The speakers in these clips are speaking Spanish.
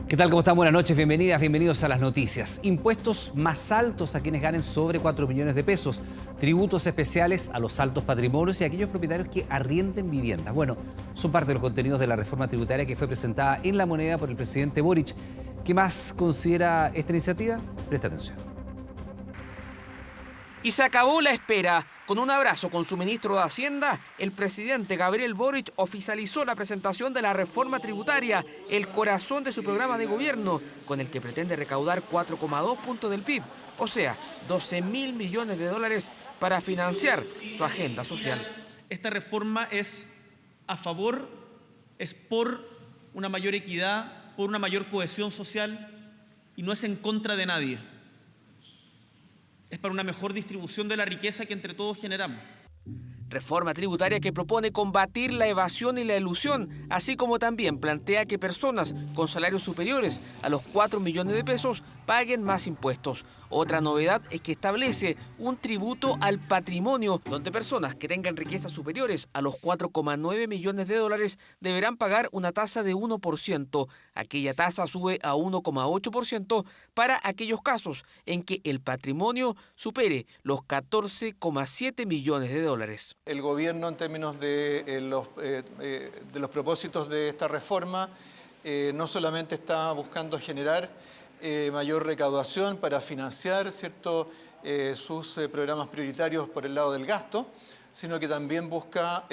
¿Qué tal? ¿Cómo están? Buenas noches, bienvenidas, bienvenidos a las noticias. Impuestos más altos a quienes ganen sobre 4 millones de pesos. Tributos especiales a los altos patrimonios y a aquellos propietarios que arrienden viviendas. Bueno, son parte de los contenidos de la reforma tributaria que fue presentada en La Moneda por el presidente Boric. ¿Qué más considera esta iniciativa? Presta atención. Y se acabó la espera. Con un abrazo con su ministro de Hacienda, el presidente Gabriel Boric oficializó la presentación de la reforma tributaria, el corazón de su programa de gobierno, con el que pretende recaudar 4,2 puntos del PIB, o sea, 12.000 millones de dólares para financiar su agenda social. Esta reforma es por una mayor equidad, por una mayor cohesión social y no es en contra de nadie. Es para una mejor distribución de la riqueza que entre todos generamos. Reforma tributaria que propone combatir la evasión y la elusión, así como también plantea que personas con salarios superiores a los 4 millones de pesos paguen más impuestos. Otra novedad es que establece un tributo al patrimonio, donde personas que tengan riquezas superiores a los 4,9 millones de dólares deberán pagar una tasa de 1%. Aquella tasa sube a 1,8% para aquellos casos en que el patrimonio supere los 14,7 millones de dólares. El gobierno, en términos de los propósitos de esta reforma, no solamente está buscando generar mayor recaudación para financiar sus programas prioritarios por el lado del gasto, sino que también busca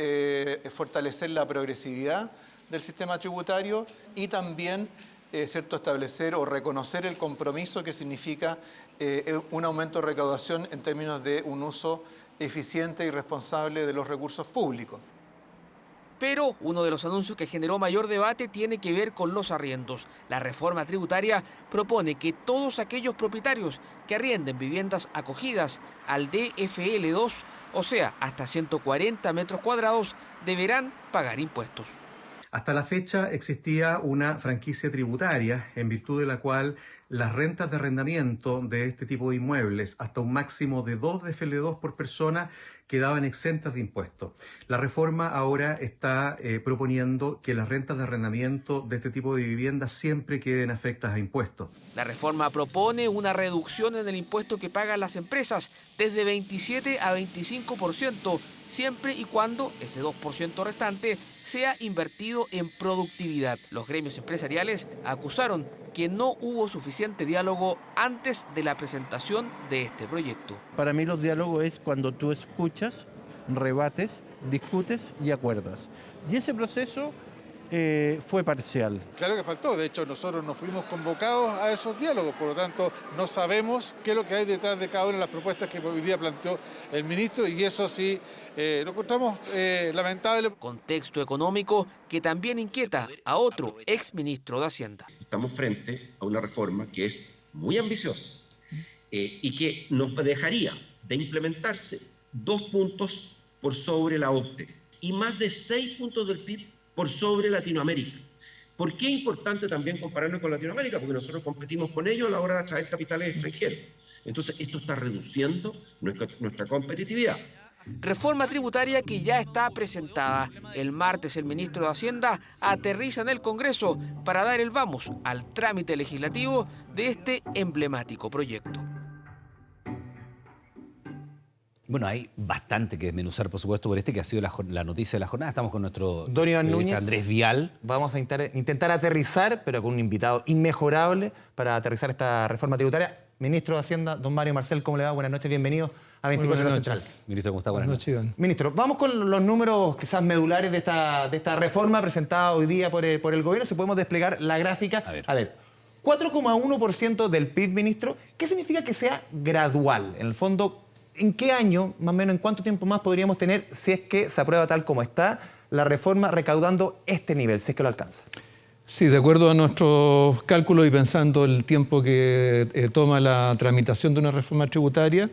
fortalecer la progresividad del sistema tributario y también establecer o reconocer el compromiso que significa un aumento de recaudación en términos de un uso eficiente y responsable de los recursos públicos. Pero uno de los anuncios que generó mayor debate tiene que ver con los arriendos. La reforma tributaria propone que todos aquellos propietarios que arrienden viviendas acogidas al DFL2, o sea, hasta 140 metros cuadrados, deberán pagar impuestos. Hasta la fecha existía una franquicia tributaria en virtud de la cual las rentas de arrendamiento de este tipo de inmuebles, hasta un máximo de 2 DFL2 por persona, quedaban exentas de impuestos. La reforma ahora está proponiendo que las rentas de arrendamiento de este tipo de viviendas siempre queden afectas a impuestos. La reforma propone una reducción en el impuesto que pagan las empresas desde 27 a 25%, siempre y cuando ese 2% restante sea invertido en productividad. Los gremios empresariales acusaron que no hubo suficiente diálogo antes de la presentación de este proyecto. Para mí los diálogos es cuando tú escuchas, rebates, discutes y acuerdas. Y ese proceso fue parcial. Claro que faltó, de hecho nosotros nos fuimos convocados a esos diálogos, por lo tanto no sabemos qué es lo que hay detrás de cada una de las propuestas que hoy día planteó el ministro y eso sí lo encontramos lamentable. Contexto económico que también inquieta a otro exministro de Hacienda. Estamos frente a una reforma que es muy ambiciosa y que nos dejaría de implementarse 2 puntos por sobre la OCDE y más de 6 puntos del PIB por sobre Latinoamérica. ¿Por qué es importante también compararnos con Latinoamérica? Porque nosotros competimos con ellos a la hora de atraer capitales extranjeros. Entonces, esto está reduciendo nuestra competitividad. Reforma tributaria que ya está presentada. El martes el ministro de Hacienda aterriza en el Congreso para dar el vamos al trámite legislativo de este emblemático proyecto. Bueno, hay bastante que desmenuzar, por supuesto, por que ha sido la noticia de la jornada. Estamos con nuestro don Iván Núñez, Andrés Vial. Vamos a intentar aterrizar, pero con un invitado inmejorable para aterrizar esta reforma tributaria. Ministro de Hacienda, don Mario Marcel, ¿cómo le va? Buenas noches, bienvenido a 24 Horas Central. Ministro, ¿cómo está? Buenas noches. Iván. Ministro, vamos con los números quizás medulares de esta reforma presentada hoy día por el gobierno. Si podemos desplegar la gráfica. A ver, 4,1% del PIB, ministro. ¿Qué significa que sea gradual? En el fondo, ¿en qué año, más o menos, en cuánto tiempo más podríamos tener, si es que se aprueba tal como está, la reforma recaudando este nivel, si es que lo alcanza? Sí, de acuerdo a nuestros cálculos y pensando el tiempo que toma la tramitación de una reforma tributaria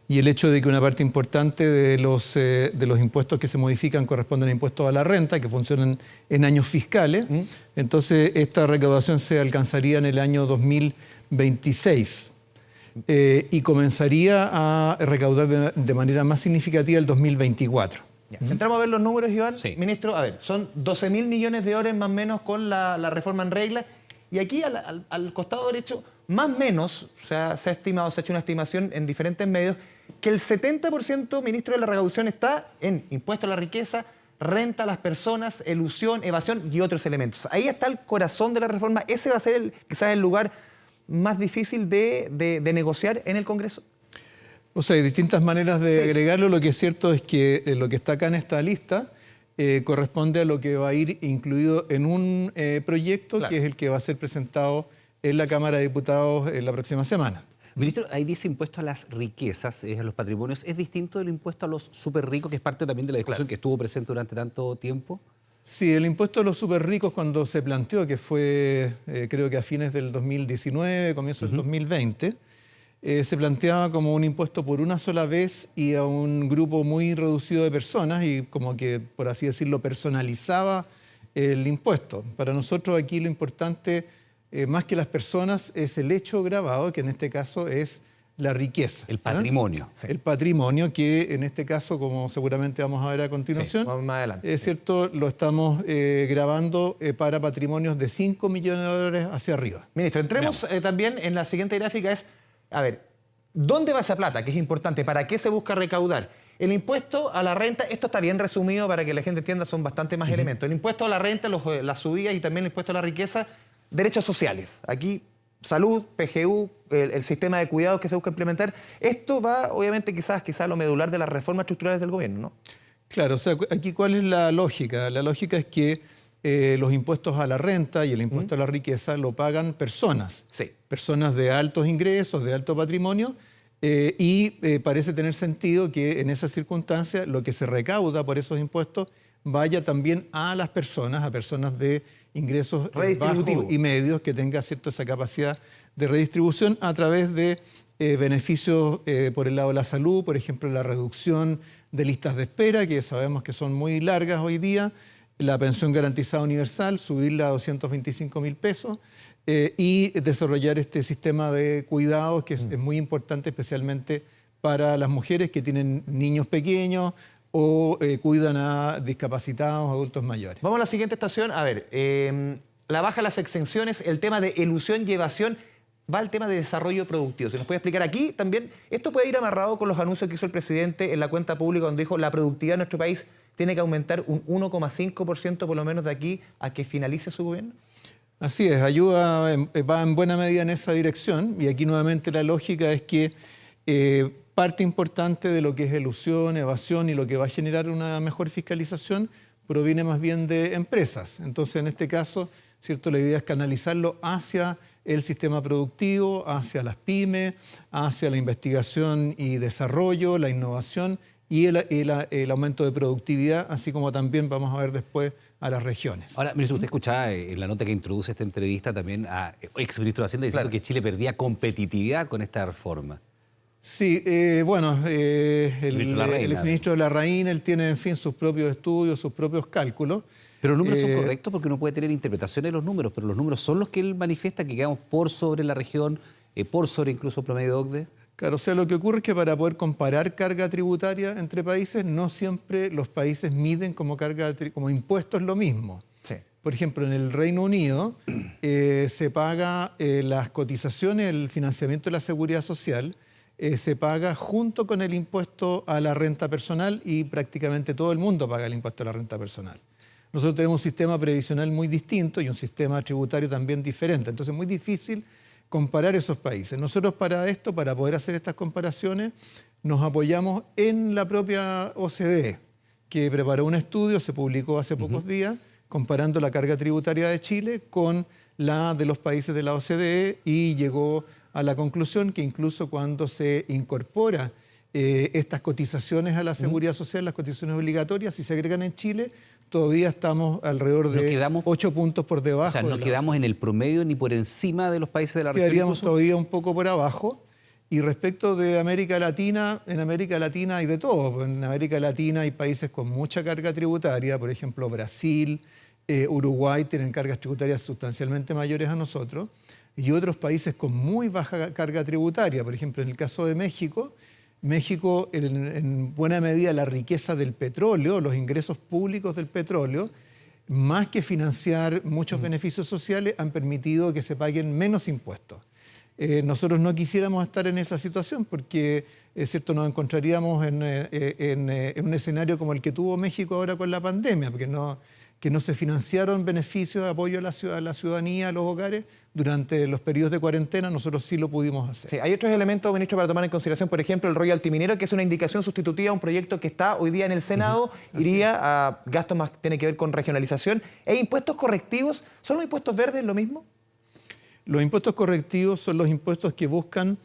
y el hecho de que una parte importante de los impuestos que se modifican corresponden a impuestos a la renta, que funcionan en años fiscales, entonces esta recaudación se alcanzaría en el año 2026. Y comenzaría a recaudar de manera más significativa el 2024. Entramos a ver los números, Iván. Sí. Ministro, a ver, son 12.000 millones de dólares más o menos con la reforma en regla. Y aquí al costado derecho, más o menos, se ha estimado, se ha hecho una estimación en diferentes medios, que el 70%, ministro, de la recaudación está en impuesto a la riqueza, renta a las personas, elusión, evasión y otros elementos. Ahí está el corazón de la reforma. Ese va a ser quizás el lugar más difícil de negociar en el Congreso. O sea, hay distintas maneras de agregarlo. Lo que es cierto es que lo que está acá en esta lista corresponde a lo que va a ir incluido en un proyecto, claro, que es el que va a ser presentado en la Cámara de Diputados en la próxima semana. Ministro, ahí dice impuesto a las riquezas, a los patrimonios. ¿Es distinto del impuesto a los súper ricos, que es parte también de la discusión, claro, que estuvo presente durante tanto tiempo? Sí, el impuesto a los súper ricos, cuando se planteó, que fue creo que a fines del 2019, comienzo del 2020, se planteaba como un impuesto por una sola vez y a un grupo muy reducido de personas, y como que, por así decirlo, personalizaba el impuesto. Para nosotros aquí lo importante, más que las personas, es el hecho gravado, que en este caso es la riqueza. El patrimonio. Sí. El patrimonio, que en este caso, como seguramente vamos a ver a continuación, sí, más adelante, es cierto, lo estamos gravando para patrimonios de 5 millones de dólares hacia arriba. Ministro, entremos también en la siguiente gráfica, a ver, ¿dónde va esa plata? Que es importante. ¿Para qué se busca recaudar? El impuesto a la renta, esto está bien resumido para que la gente entienda, son bastante más elementos. El impuesto a la renta, las subidas, y también el impuesto a la riqueza, derechos sociales. Aquí, salud, PGU, el sistema de cuidados que se busca implementar. Esto va, obviamente, quizás a lo medular de las reformas estructurales del gobierno, ¿no? Claro, o sea, aquí ¿cuál es la lógica? La lógica es que los impuestos a la renta y el impuesto a la riqueza lo pagan personas. Sí. Personas de altos ingresos, de alto patrimonio, y parece tener sentido que en esas circunstancias lo que se recauda por esos impuestos vaya también a las personas, a personas de ingresos bajos y medios, que tenga esa capacidad de redistribución a través de beneficios por el lado de la salud, por ejemplo, la reducción de listas de espera, que sabemos que son muy largas hoy día, la pensión garantizada universal, subirla a 225.000 pesos, y desarrollar este sistema de cuidados que es muy importante, especialmente para las mujeres que tienen niños pequeños o cuidan a discapacitados, adultos mayores. Vamos a la siguiente estación. A ver, la baja de las exenciones, el tema de elusión y evasión, va al tema de desarrollo productivo. ¿Se nos puede explicar aquí también? Esto puede ir amarrado con los anuncios que hizo el presidente en la cuenta pública, donde dijo la productividad de nuestro país tiene que aumentar un 1,5% por lo menos de aquí a que finalice su gobierno. Así es, ayuda, va en buena medida en esa dirección, y aquí nuevamente la lógica es que parte importante de lo que es elusión, evasión y lo que va a generar una mejor fiscalización proviene más bien de empresas. Entonces, en este caso, ¿cierto?, la idea es canalizarlo hacia el sistema productivo, hacia las pymes, hacia la investigación y desarrollo, la innovación y el aumento de productividad, así como también vamos a ver después a las regiones. Ahora, ministro, usted escuchaba en la nota que introduce esta entrevista también a exministro de Hacienda diciendo que Chile perdía competitividad con esta reforma. Sí, bueno, el exministro Larraín, él tiene, en fin, sus propios estudios, sus propios cálculos. Pero los números son correctos, porque uno puede tener interpretaciones de los números, pero los números son los que él manifiesta, que quedamos por sobre la región, por sobre incluso promedio de OCDE. Claro, o sea, lo que ocurre es que para poder comparar carga tributaria entre países, no siempre los países miden como impuestos lo mismo. Sí. Por ejemplo, en el Reino Unido se paga las cotizaciones, el financiamiento de la seguridad social, se paga junto con el impuesto a la renta personal, y prácticamente todo el mundo paga el impuesto a la renta personal. Nosotros tenemos un sistema previsional muy distinto y un sistema tributario también diferente. Entonces es muy difícil comparar esos países. Nosotros para poder hacer estas comparaciones, nos apoyamos en la propia OCDE, que preparó un estudio, se publicó hace pocos días, comparando la carga tributaria de Chile con la de los países de la OCDE, y llegó a la conclusión que incluso cuando se incorpora estas cotizaciones a la seguridad social, las cotizaciones obligatorias, si se agregan en Chile, todavía estamos alrededor de 8 puntos por debajo. O sea, no quedamos en el promedio ni por encima de los países de la región. Quedaríamos todavía un poco por abajo. Y respecto de América Latina, en América Latina hay de todo. En América Latina hay países con mucha carga tributaria, por ejemplo Brasil, Uruguay tienen cargas tributarias sustancialmente mayores a nosotros, y otros países con muy baja carga tributaria. Por ejemplo, en el caso de México, en buena medida la riqueza del petróleo, los ingresos públicos del petróleo, más que financiar muchos beneficios sociales, han permitido que se paguen menos impuestos. Nosotros no quisiéramos estar en esa situación porque, es cierto, nos encontraríamos en un escenario como el que tuvo México ahora con la pandemia, porque que no se financiaron beneficios de apoyo a la ciudadanía, a los hogares, durante los periodos de cuarentena. Nosotros sí lo pudimos hacer. Sí, hay otros elementos, ministro, para tomar en consideración, por ejemplo, el royalty minero, que es una indicación sustitutiva a un proyecto que está hoy día en el Senado, iría a gastos más, tiene que ver con regionalización. ¿E impuestos correctivos? ¿Son los impuestos verdes lo mismo? Los impuestos correctivos son los impuestos que buscan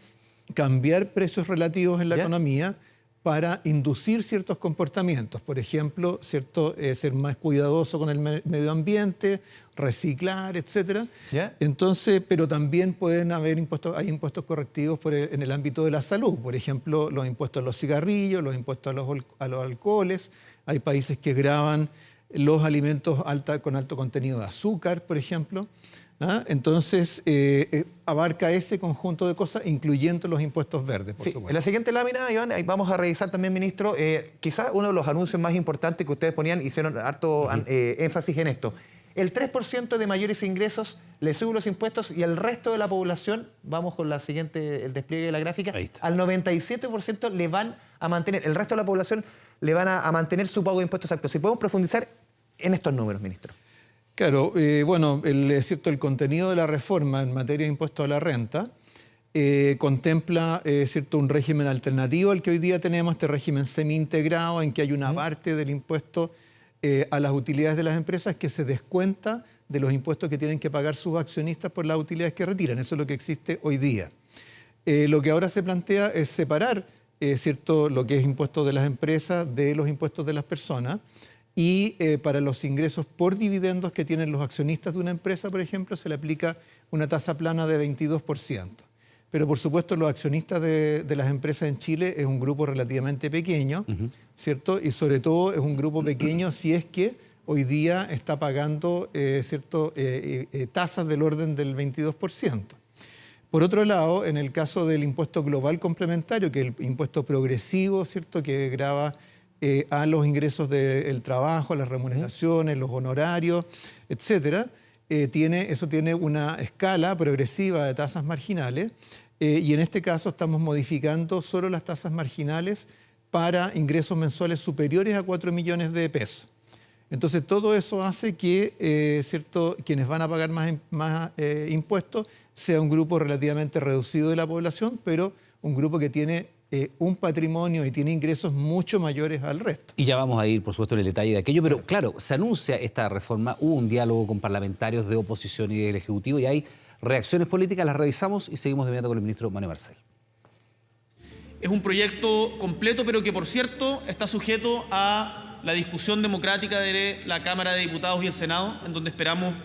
cambiar precios relativos en la economía para inducir ciertos comportamientos. Por ejemplo, ser más cuidadoso con el medio ambiente, reciclar, etc. Entonces, pero también pueden haber hay impuestos correctivos en el ámbito de la salud. Por ejemplo, los impuestos a los cigarrillos, los impuestos a los alcoholes. Hay países que gravan los alimentos con alto contenido de azúcar, por ejemplo. Entonces, abarca ese conjunto de cosas, incluyendo los impuestos verdes, por supuesto. En la siguiente lámina, Iván, vamos a revisar también, ministro, quizás uno de los anuncios más importantes que ustedes hicieron harto énfasis en esto. El 3% de mayores ingresos le sube los impuestos y el resto de la población, vamos con la siguiente, el despliegue de la gráfica, al 97% le van a mantener, el resto de la población le van a mantener su pago de impuestos actos. Si podemos profundizar en estos números, ministro. Claro, bueno, es cierto, el contenido de la reforma en materia de impuesto a la renta contempla cierto, un régimen alternativo al que hoy día tenemos, este régimen semi-integrado, en que hay una parte del impuesto a las utilidades de las empresas que se descuenta de los impuestos que tienen que pagar sus accionistas por las utilidades que retiran. Eso es lo que existe hoy día. Lo que ahora se plantea es separar cierto, lo que es impuesto de las empresas de los impuestos de las personas. Y para los ingresos por dividendos que tienen los accionistas de una empresa, por ejemplo, se le aplica una tasa plana de 22%. Pero, por supuesto, los accionistas de las empresas en Chile es un grupo relativamente pequeño, ¿cierto? Y sobre todo es un grupo pequeño si es que hoy día está pagando tasas del orden del 22%. Por otro lado, en el caso del impuesto global complementario, que es el impuesto progresivo, ¿cierto?, que grava a los ingresos del trabajo, las remuneraciones, los honorarios, etcétera, eso tiene una escala progresiva de tasas marginales y en este caso estamos modificando solo las tasas marginales para ingresos mensuales superiores a 4 millones de pesos. Entonces todo eso hace que quienes van a pagar más impuestos sea un grupo relativamente reducido de la población, pero un grupo que tiene un patrimonio y tiene ingresos mucho mayores al resto. Y ya vamos a ir, por supuesto, en el detalle de aquello, pero claro, se anuncia esta reforma, hubo un diálogo con parlamentarios de oposición y del Ejecutivo y hay reacciones políticas, las revisamos y seguimos de inmediato con el ministro Manuel Marcel. Es un proyecto completo, pero que, por cierto, está sujeto a la discusión democrática de la Cámara de Diputados y el Senado, en donde esperamos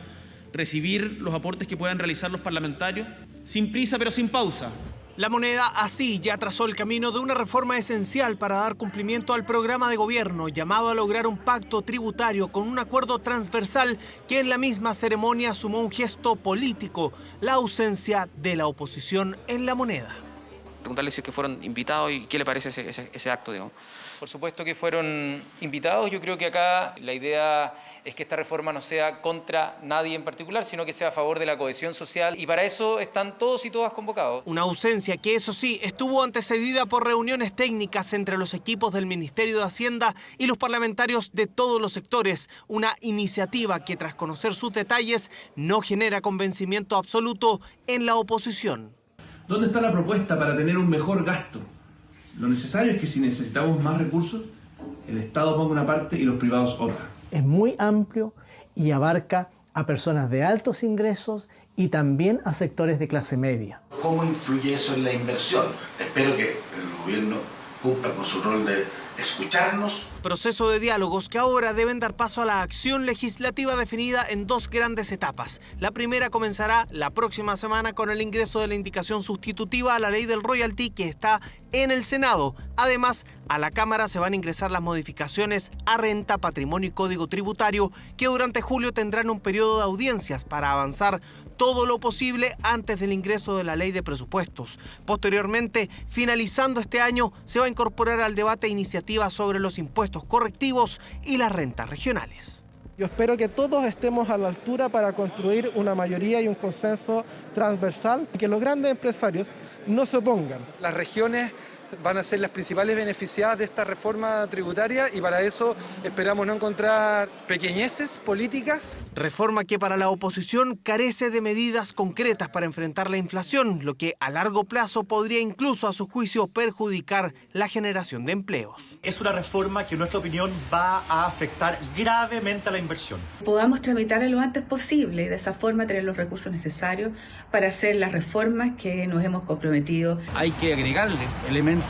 recibir los aportes que puedan realizar los parlamentarios, sin prisa pero sin pausa. La Moneda así ya trazó el camino de una reforma esencial para dar cumplimiento al programa de gobierno llamado a lograr un pacto tributario con un acuerdo transversal que en la misma ceremonia sumó un gesto político, la ausencia de la oposición en La Moneda. Preguntarle si es que fueron invitados y qué le parece ese acto, digamos. Por supuesto que fueron invitados. Yo creo que acá la idea es que esta reforma no sea contra nadie en particular, sino que sea a favor de la cohesión social. Y para eso están todos y todas convocados. Una ausencia que, eso sí, estuvo antecedida por reuniones técnicas entre los equipos del Ministerio de Hacienda y los parlamentarios de todos los sectores. Una iniciativa que, tras conocer sus detalles, no genera convencimiento absoluto en la oposición. ¿Dónde está la propuesta para tener un mejor gasto? Lo necesario es que si necesitamos más recursos, el Estado ponga una parte y los privados otra. Es muy amplio y abarca a personas de altos ingresos y también a sectores de clase media. ¿Cómo influye eso en la inversión? Espero que el gobierno cumpla con su rol de escucharnos. Proceso de diálogos que ahora deben dar paso a la acción legislativa definida en dos grandes etapas. La primera comenzará la próxima semana con el ingreso de la indicación sustitutiva a la ley del royalty que está en el Senado. Además, a la Cámara se van a ingresar las modificaciones a renta, patrimonio y código tributario que durante julio tendrán un periodo de audiencias para avanzar todo lo posible antes del ingreso de la ley de presupuestos. Posteriormente, finalizando este año, se va a incorporar al debate iniciativas sobre los impuestos correctivos y las rentas regionales. Yo espero que todos estemos a la altura para construir una mayoría y un consenso transversal y que los grandes empresarios no se opongan. Las regiones van a ser las principales beneficiadas de esta reforma tributaria y para eso esperamos no encontrar pequeñeces políticas. Reforma que para la oposición carece de medidas concretas para enfrentar la inflación, lo que a largo plazo podría incluso, a su juicio, perjudicar la generación de empleos. Es una reforma que en nuestra opinión va a afectar gravemente a la inversión. Podamos tramitarla lo antes posible y de esa forma tener los recursos necesarios para hacer las reformas que nos hemos comprometido. Hay que agregarle elementos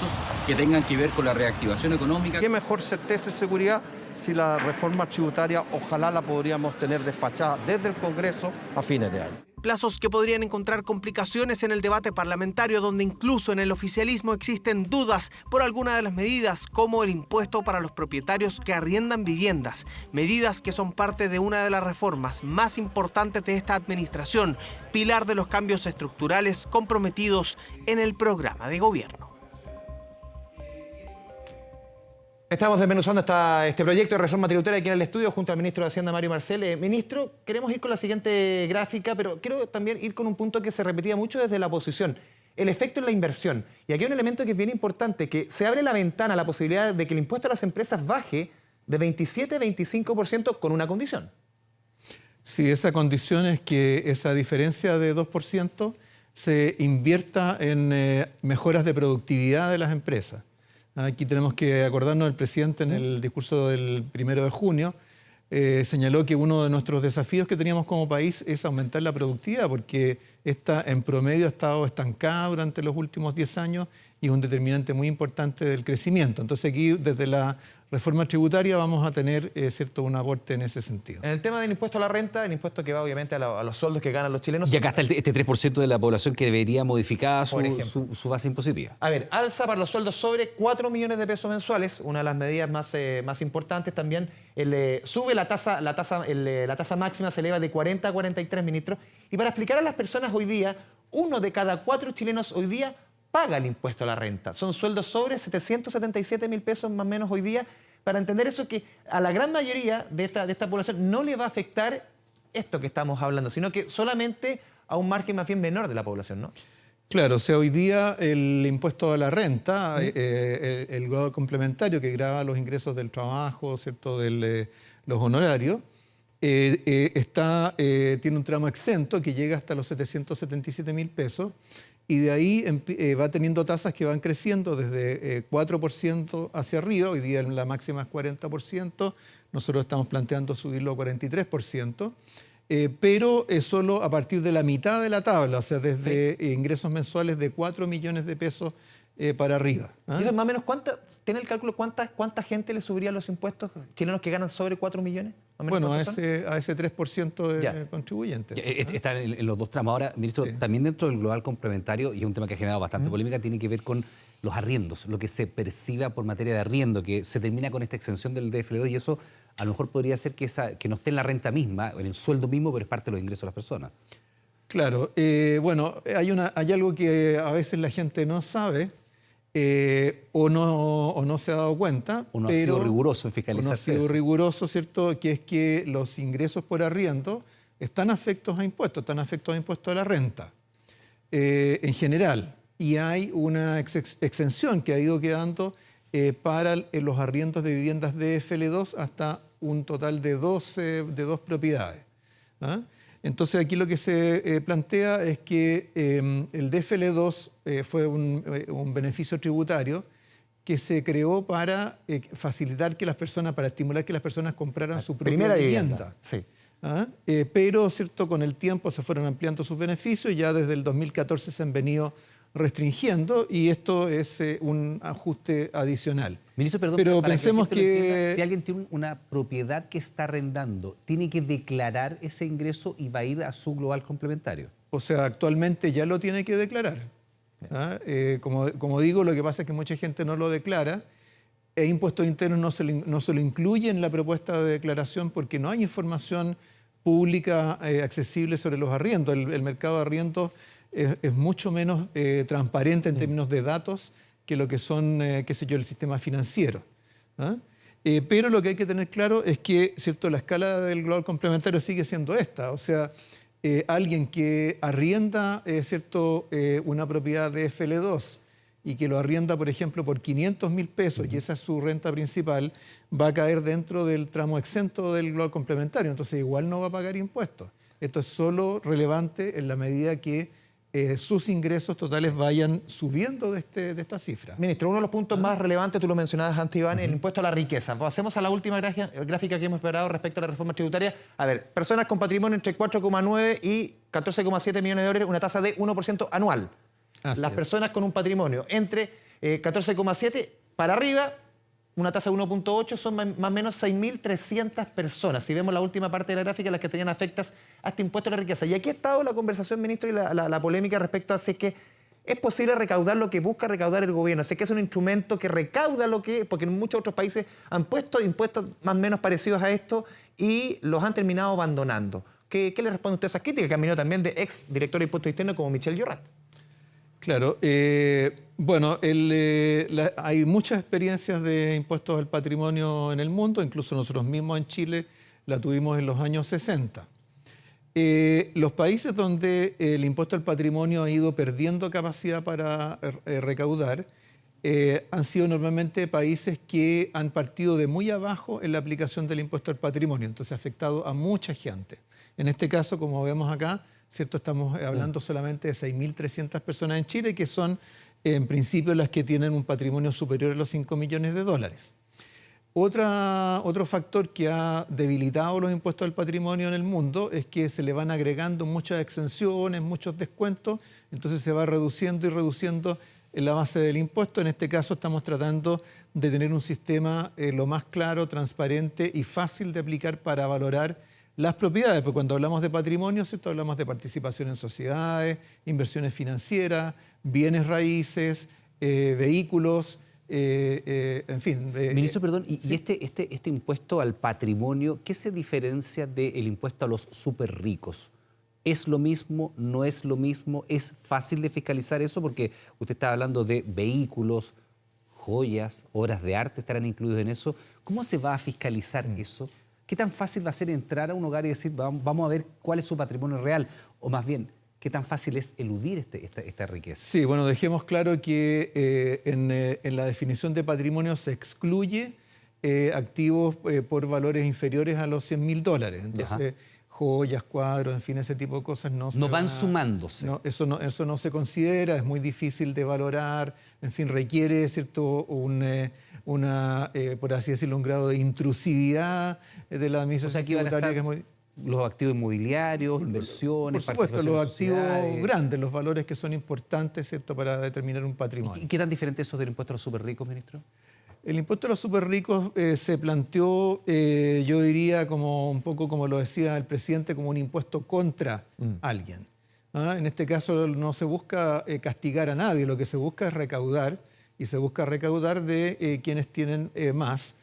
que tengan que ver con la reactivación económica. ¿Qué mejor certeza y seguridad si la reforma tributaria ojalá la podríamos tener despachada desde el Congreso a fines de año? Plazos que podrían encontrar complicaciones en el debate parlamentario, donde incluso en el oficialismo existen dudas por alguna de las medidas, como el impuesto para los propietarios que arriendan viviendas, medidas que son parte de una de las reformas más importantes de esta administración, pilar de los cambios estructurales comprometidos en el programa de gobierno. Estamos desmenuzando este proyecto de reforma tributaria aquí en el estudio junto al ministro de Hacienda, Mario Marcel. Ministro, queremos ir con la siguiente gráfica, pero quiero también ir con un punto que se repetía mucho desde la oposición, el efecto en la inversión. Y aquí hay un elemento que es bien importante, que se abre la ventana a la posibilidad de que el impuesto a las empresas baje de 27 a 25% con una condición. Sí, esa condición es que esa diferencia de 2% se invierta en mejoras de productividad de las empresas. Aquí tenemos que acordarnos, el presidente en el discurso del 1 de junio señaló que uno de nuestros desafíos que teníamos como país es aumentar la productividad, porque esta en promedio ha estado estancada durante los últimos 10 años y es un determinante muy importante del crecimiento. Entonces aquí, desde la reforma tributaria, vamos a tener un aporte en ese sentido. En el tema del impuesto a la renta, el impuesto que va obviamente a los sueldos que ganan los chilenos. Y acá está este 3% de la población que debería modificar su base impositiva. A ver, alza para los sueldos sobre 4 millones de pesos mensuales, una de las medidas más importantes también. Sube la tasa máxima, se eleva de 40 a 43, ministro. Y para explicar a las personas hoy día, 1 de cada 4 chilenos hoy día paga el impuesto a la renta. Son sueldos sobre 777.000 pesos más o menos hoy día. Para entender eso, que a la gran mayoría de esta población no le va a afectar esto que estamos hablando, sino que solamente a un margen más bien menor de la población, ¿no? Claro, o sea, hoy día el impuesto a la renta, el grado complementario que grava los ingresos del trabajo, ¿cierto?, los honorarios, tiene un tramo exento que llega hasta los 777.000 pesos. Y de ahí va teniendo tasas que van creciendo desde 4% hacia arriba. Hoy día la máxima es 40%. Nosotros estamos planteando subirlo a 43%. Pero es solo a partir de la mitad de la tabla, o sea, desde ingresos mensuales de 4 millones de pesos para arriba. ¿Y eso más o menos tiene el cálculo cuánta gente le subiría los impuestos chilenos que ganan sobre 4 millones? Bueno, a ese 3% de contribuyentes. Están en los dos tramos. Ahora, ministro, también dentro del global complementario, y es un tema que ha generado bastante polémica, tiene que ver con los arriendos, lo que se perciba por materia de arriendo, que se termina con esta exención del DFL2, y eso a lo mejor podría ser que no esté en la renta misma, en el sueldo mismo, pero es parte de los ingresos de las personas. Claro. Bueno, hay algo que a veces la gente no sabe, o no se ha dado cuenta. Uno ha sido riguroso en fiscalizar eso. Uno ha sido riguroso, ¿cierto?, que es que los ingresos por arriendo están afectos a impuestos, a la renta en general. Y hay una exención que ha ido quedando para los arriendos de viviendas DFL2 hasta un total de dos propiedades. ¿Ah? Entonces aquí lo que se plantea es que el DFL2 fue un beneficio tributario que se creó para facilitar que las personas, para estimular que las personas compraran su propia vivienda. Sí. ¿Ah? Pero, ¿cierto?, con el tiempo se fueron ampliando sus beneficios, ya desde el 2014 se han venido restringiendo y esto es un ajuste adicional. Ministro, perdón, pero para pensemos que si alguien tiene una propiedad que está arrendando, ¿tiene que declarar ese ingreso y va a ir a su global complementario? O sea, actualmente ya lo tiene que declarar. ¿Ah? Como digo, lo que pasa es que mucha gente no lo declara. Impuestos Internos no se lo incluye en la propuesta de declaración porque no hay información pública accesible sobre los arriendos. El mercado de arriendos es mucho menos transparente en términos de datos que lo que son, el sistema financiero. ¿Ah? Pero lo que hay que tener claro es que, ¿cierto?, la escala del global complementario sigue siendo esta. O sea, alguien que arrienda ¿cierto?, una propiedad de FL2 y que lo arrienda, por ejemplo, por 500.000 pesos, y esa es su renta principal, va a caer dentro del tramo exento del global complementario. Entonces, igual no va a pagar impuestos. Esto es solo relevante en la medida que sus ingresos totales vayan subiendo de esta cifra. Ministro, uno de los puntos más relevantes, tú lo mencionabas antes, Iván, el impuesto a la riqueza. Pasemos a la última gráfica que hemos preparado respecto a la reforma tributaria. A ver, personas con patrimonio entre 4,9 y 14,7 millones de dólares, una tasa de 1% anual. Las personas con un patrimonio entre 14,7 para arriba, una tasa de 1,8, son más o menos 6.300 personas. Si vemos la última parte de la gráfica, las que tenían afectas a este impuesto a la riqueza. Y aquí ha estado la conversación, ministro, y la polémica respecto a si es que es posible recaudar lo que busca recaudar el gobierno. Si es que es un instrumento que recauda lo que... Porque en muchos otros países han puesto impuestos más o menos parecidos a esto y los han terminado abandonando. ¿Qué le responde usted a esas críticas que han venido también de ex director de impuestos externos como Michel Llorrat? Claro, bueno, hay muchas experiencias de impuestos al patrimonio en el mundo, incluso nosotros mismos en Chile la tuvimos en los años 60. Los países donde el impuesto al patrimonio ha ido perdiendo capacidad para recaudar han sido normalmente países que han partido de muy abajo en la aplicación del impuesto al patrimonio, entonces ha afectado a mucha gente. En este caso, como vemos acá, ¿cierto?, estamos hablando solamente de 6.300 personas en Chile, que son en principio las que tienen un patrimonio superior a los 5 millones de dólares. Otro factor que ha debilitado los impuestos al patrimonio en el mundo es que se le van agregando muchas exenciones, muchos descuentos, entonces se va reduciendo y reduciendo la base del impuesto. En este caso estamos tratando de tener un sistema lo más claro, transparente y fácil de aplicar para valorar las propiedades, porque cuando hablamos de patrimonio, ¿cierto?, hablamos de participación en sociedades, inversiones financieras, bienes raíces, vehículos, en fin. Ministro, perdón, ¿y este impuesto al patrimonio, qué se diferencia del impuesto a los súper ricos? ¿Es lo mismo? ¿No es lo mismo? ¿Es fácil de fiscalizar eso? Porque usted está hablando de vehículos, joyas, obras de arte estarán incluidos en eso. ¿Cómo se va a fiscalizar eso? ¿Qué tan fácil va a ser entrar a un hogar y decir, vamos a ver cuál es su patrimonio real? O más bien, ¿qué tan fácil es eludir esta riqueza? Sí, bueno, dejemos claro que en la definición de patrimonio se excluye activos por valores inferiores a los 100.000 dólares. Entonces, joyas, cuadros, en fin, ese tipo de cosas no van sumándose. No, eso no se considera, es muy difícil de valorar, en fin, requiere, ¿cierto?, por así decirlo, un grado de intrusividad de la administración tributaria que es muy... Los activos inmobiliarios, inversiones, por supuesto, los activos grandes, los valores que son importantes, ¿cierto?, para determinar un patrimonio. ¿Y qué tan diferente es eso del impuesto a los súper ricos, ministro? El impuesto a los súper ricos se planteó, yo diría, como un poco como lo decía el presidente, como un impuesto contra alguien. En este caso no se busca castigar a nadie, lo que se busca es recaudar, y se busca recaudar de quienes tienen más,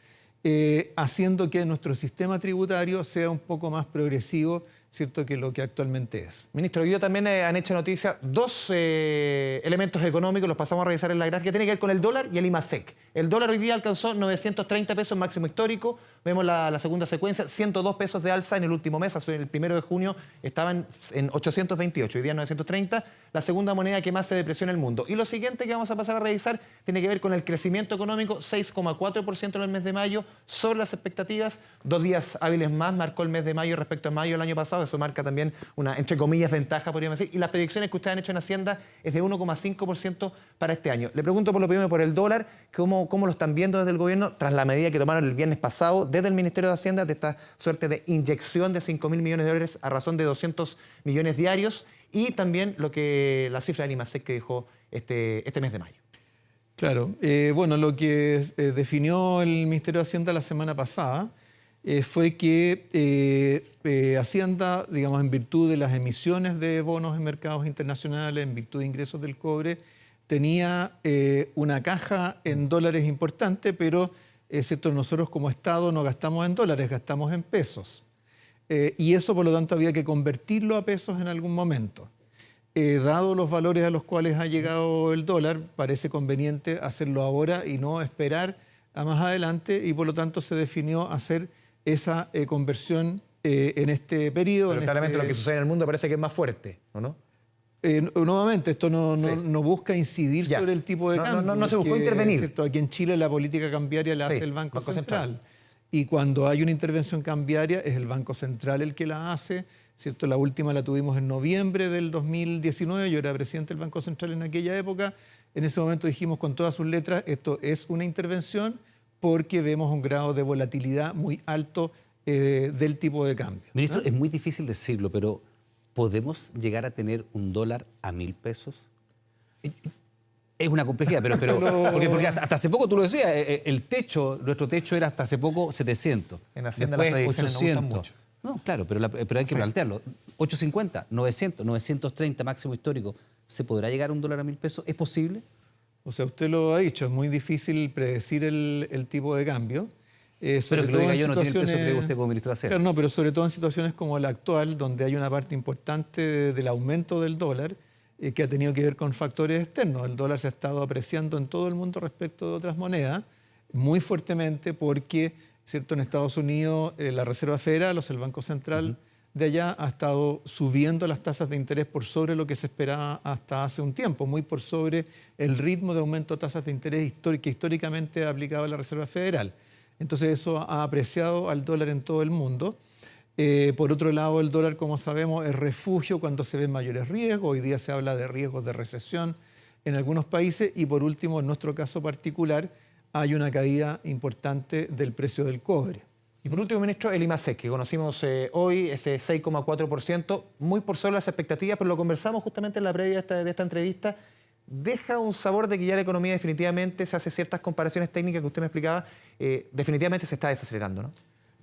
haciendo que nuestro sistema tributario sea un poco más progresivo, ¿cierto?, que lo que actualmente es. Ministro, hoy día también han hecho noticia dos elementos económicos, los pasamos a revisar en la gráfica, tiene que ver con el dólar y el IMASEC. El dólar hoy día alcanzó 930 pesos, máximo histórico. Vemos la segunda secuencia, 102 pesos de alza en el último mes, el 1 de junio estaban en 828, hoy día 930, la segunda moneda que más se depreció en el mundo. Y lo siguiente que vamos a pasar a revisar tiene que ver con el crecimiento económico, 6,4% en el mes de mayo, sobre las expectativas, 2 días hábiles más marcó el mes de mayo respecto a mayo del año pasado, eso marca también una, entre comillas, ventaja, podríamos decir, y las predicciones que ustedes han hecho en Hacienda es de 1,5% para este año. Le pregunto por lo primero por el dólar, ¿cómo lo están viendo desde el gobierno tras la medida que tomaron el viernes pasado desde el Ministerio de Hacienda de esta suerte de inyección de 5.000 millones de dólares a razón de 200 millones diarios y también la cifra de IMASEC que dejó este mes de mayo? Claro, bueno, lo que definió el Ministerio de Hacienda la semana pasada fue que Hacienda, digamos, en virtud de las emisiones de bonos en mercados internacionales, en virtud de ingresos del cobre, tenía una caja en dólares importante, pero ¿cierto?, nosotros como Estado no gastamos en dólares, gastamos en pesos. Y eso, por lo tanto, había que convertirlo a pesos en algún momento. Dado los valores a los cuales ha llegado el dólar, parece conveniente hacerlo ahora y no esperar a más adelante y por lo tanto se definió hacer esa conversión en este periodo. Pero claramente lo que sucede en el mundo parece que es más fuerte, ¿o no? Nuevamente, esto no busca incidir sobre el tipo de cambio. No se buscó intervenir. ¿Cierto? Aquí en Chile la política cambiaria la hace el Banco Central. Y cuando hay una intervención cambiaria es el Banco Central el que la hace, ¿cierto? La última la tuvimos en noviembre del 2019, yo era presidente del Banco Central en aquella época. En ese momento dijimos con todas sus letras, esto es una intervención porque vemos un grado de volatilidad muy alto del tipo de cambio. Ministro, es muy difícil decirlo, pero ¿podemos llegar a tener un dólar a 1.000 pesos? Es una complejidad, pero porque hasta hace poco tú lo decías, nuestro techo era hasta hace poco 700. En Hacienda después las predicciones 800. no gustan mucho. No, claro, pero hay que plantearlo. 850, 900, 930 máximo histórico. ¿Se podrá llegar a un dólar a 1.000 pesos? ¿Es posible? O sea, usted lo ha dicho, es muy difícil predecir el tipo de cambio. Pero que lo diga yo no tiene el peso que diga usted como ministro de Hacienda. Claro, no, pero sobre todo en situaciones como la actual, donde hay una parte importante del aumento del dólar que ha tenido que ver con factores externos. El dólar se ha estado apreciando en todo el mundo respecto de otras monedas muy fuertemente porque, ¿cierto? En Estados Unidos la Reserva Federal, o sea, el Banco Central de allá, ha estado subiendo las tasas de interés por sobre lo que se esperaba hasta hace un tiempo, muy por sobre el ritmo de aumento de tasas de interés que históricamente ha aplicado la Reserva Federal. Entonces eso ha apreciado al dólar en todo el mundo. Por otro lado, el dólar, como sabemos, es refugio cuando se ven mayores riesgos. Hoy día se habla de riesgos de recesión en algunos países. Y por último, en nuestro caso particular, hay una caída importante del precio del cobre. Y por último, ministro, el IMASEC, que conocimos hoy, ese 6,4%, muy por sobre las expectativas, pero lo conversamos justamente en la previa de esta entrevista. Deja un sabor de que ya la economía definitivamente, se hace ciertas comparaciones técnicas que usted me explicaba, definitivamente se está desacelerando, ¿no?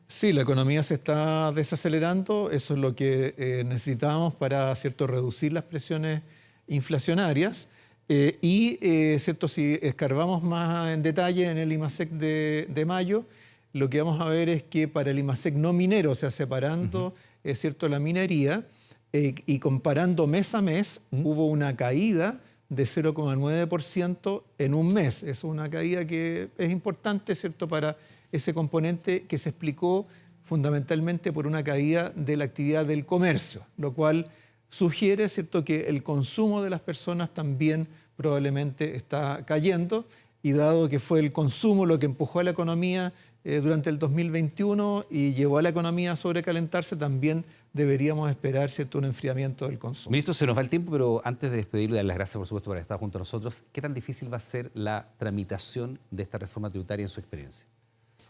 Sí, la economía se está desacelerando, eso es lo que necesitamos para, ¿cierto?, reducir las presiones inflacionarias ¿cierto?, si escarbamos más en detalle en el IMASEC de mayo, lo que vamos a ver es que para el IMASEC no minero, o sea, separando ¿cierto?, la minería y comparando mes a mes, hubo una caída de 0,9% en un mes. Es una caída que es importante, ¿cierto?, para ese componente que se explicó fundamentalmente por una caída de la actividad del comercio, lo cual sugiere, ¿cierto?, que el consumo de las personas también probablemente está cayendo y dado que fue el consumo lo que empujó a la economía durante el 2021 y llevó a la economía a sobrecalentarse, también deberíamos esperar, ¿cierto?, un enfriamiento del consumo. Ministro, se nos va el tiempo, pero antes de despedirlo y darle las gracias, por supuesto, por estar junto a nosotros, ¿qué tan difícil va a ser la tramitación de esta reforma tributaria en su experiencia?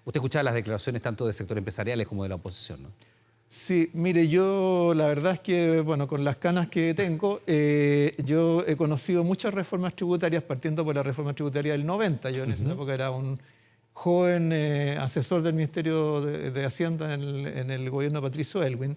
Usted escuchaba las declaraciones tanto del sector empresariales como de la oposición, ¿no? Sí, mire, yo la verdad es que, bueno, con las canas que tengo, yo he conocido muchas reformas tributarias, partiendo por la reforma tributaria del 90. Yo en esa época era un joven asesor del Ministerio de Hacienda en el gobierno de Patricio Aylwin.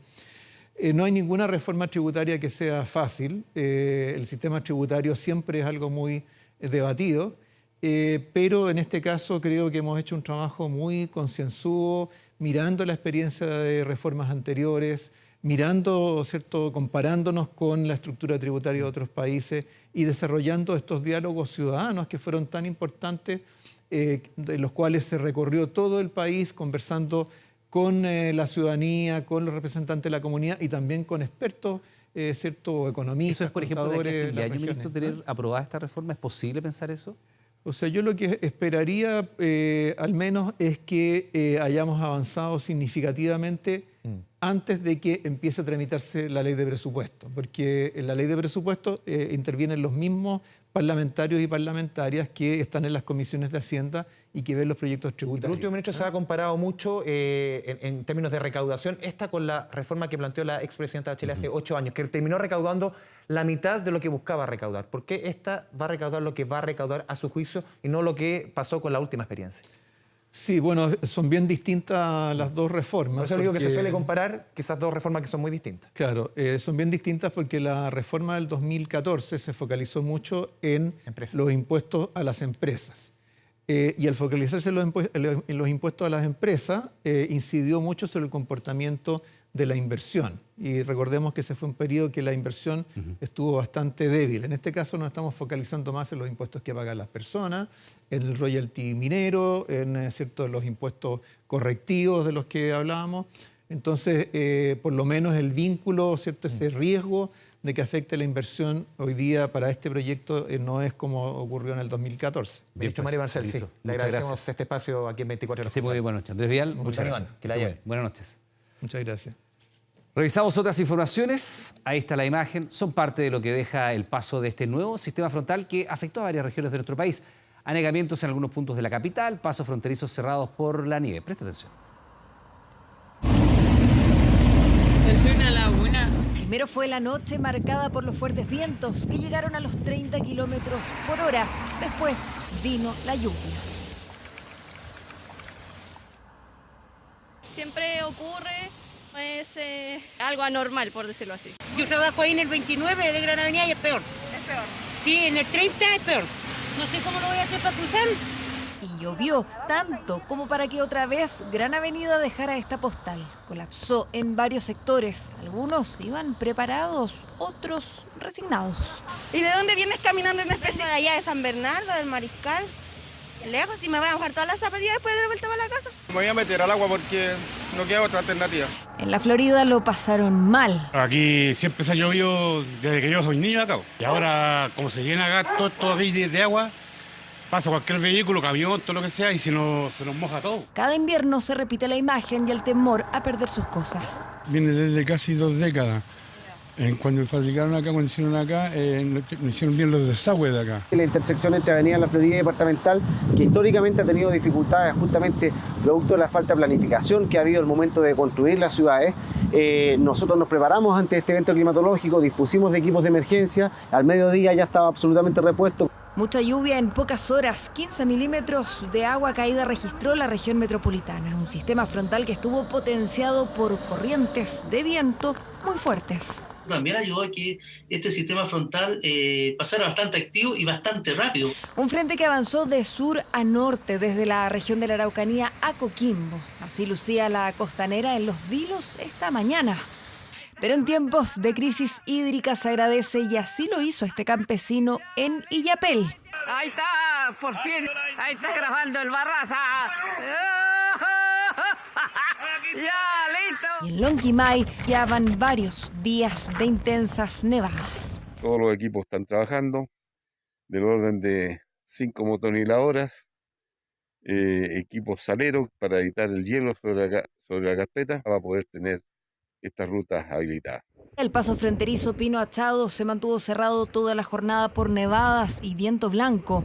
No hay ninguna reforma tributaria que sea fácil. El sistema tributario siempre es algo muy debatido. Pero en este caso creo que hemos hecho un trabajo muy concienzudo, mirando la experiencia de reformas anteriores, mirando, ¿cierto?, comparándonos con la estructura tributaria de otros países y desarrollando estos diálogos ciudadanos que fueron tan importantes, de los cuales se recorrió todo el país conversando con la ciudadanía, con los representantes de la comunidad y también con expertos, ¿cierto?, economistas. ¿Eso es, por ejemplo, de aquí a fin de año, regiones, ministro, tener aprobada esta reforma? ¿Es posible pensar eso? O sea, yo lo que esperaría al menos es que hayamos avanzado significativamente antes de que empiece a tramitarse la ley de presupuesto, porque en la ley de presupuesto intervienen los mismos parlamentarios y parlamentarias que están en las comisiones de Hacienda y que ven los proyectos tributarios. Por último, ministro, se ha comparado mucho en términos de recaudación esta con la reforma que planteó la expresidenta Bachelet hace 8 años, que terminó recaudando la mitad de lo que buscaba recaudar. ¿Por qué esta va a recaudar lo que va a recaudar a su juicio y no lo que pasó con la última experiencia? Sí, bueno, son bien distintas las dos reformas. Por eso le digo que se suele comparar que esas dos reformas que son muy distintas. Claro, son bien distintas porque la reforma del 2014 se focalizó mucho en los impuestos a las empresas. Y al focalizarse en los impuestos a las empresas, incidió mucho sobre el comportamiento de la inversión. Y recordemos que ese fue un periodo que la inversión estuvo bastante débil. En este caso nos estamos focalizando más en los impuestos que pagan las personas, en el royalty minero, en los impuestos correctivos de los que hablábamos. Entonces, por lo menos el vínculo, ¿cierto? Ese riesgo de que afecte la inversión hoy día para este proyecto no es como ocurrió en el 2014. Ministro Mario Marcel, sí. Le agradecemos este espacio aquí en 24 horas. Sí, muy buenas noches. Andrés Vial, muchas gracias. Que la haya. Buenas noches. Muchas gracias. Revisamos otras informaciones. Ahí está la imagen. Son parte de lo que deja el paso de este nuevo sistema frontal que afectó a varias regiones de nuestro país. Anegamientos en algunos puntos de la capital, pasos fronterizos cerrados por la nieve. Presta atención. Primero fue la noche marcada por los fuertes vientos que llegaron a los 30 kilómetros por hora. Después vino la lluvia. Siempre ocurre, es algo anormal, por decirlo así. Yo trabajo ahí en el 29 de Gran Avenida y es peor. Es peor. Sí, en el 30 es peor. No sé cómo lo voy a hacer para cruzar. Y llovió tanto como para que otra vez Gran Avenida dejara esta postal. Colapsó en varios sectores. Algunos iban preparados, otros resignados. ¿Y de dónde vienes caminando en especie? De allá de San Bernardo, del Mariscal. Lejos, y me voy a mojar todas las zapatillas después de la vuelta para la casa. Me voy a meter al agua porque no queda otra alternativa. En la Florida lo pasaron mal. Aquí siempre se ha llovido desde que yo soy niño acá. Y ahora, como se llena acá todo de agua, pasa cualquier vehículo, camión, todo lo que sea, y se nos moja todo. Cada invierno se repite la imagen y el temor a perder sus cosas. Viene desde casi 2 décadas. Cuando fabricaron acá, cuando hicieron acá, no hicieron bien los desagües de acá. La intersección entre Avenida La Florida y Departamental, que históricamente ha tenido dificultades justamente producto de la falta de planificación que ha habido al momento de construir las ciudades. Nosotros nos preparamos ante este evento climatológico, dispusimos de equipos de emergencia, al mediodía ya estaba absolutamente repuesto. Mucha lluvia en pocas horas, 15 milímetros de agua caída registró la región metropolitana. Un sistema frontal que estuvo potenciado por corrientes de viento muy fuertes. También ayudó a que este sistema frontal pasara bastante activo y bastante rápido. Un frente que avanzó de sur a norte, desde la región de la Araucanía a Coquimbo. Así lucía la costanera en Los Vilos esta mañana. Pero en tiempos de crisis hídrica se agradece, y así lo hizo este campesino en Illapel. Ahí está, por fin, ahí está grabando el Barraza. Ya, listo. Y en Lonquimay ya van varios días de intensas nevadas. Todos los equipos están trabajando del orden de 5 motoneladoras, equipos saleros para evitar el hielo sobre la carpeta para poder tener estas rutas habilitadas. El paso fronterizo Pino Achado se mantuvo cerrado toda la jornada por nevadas y viento blanco,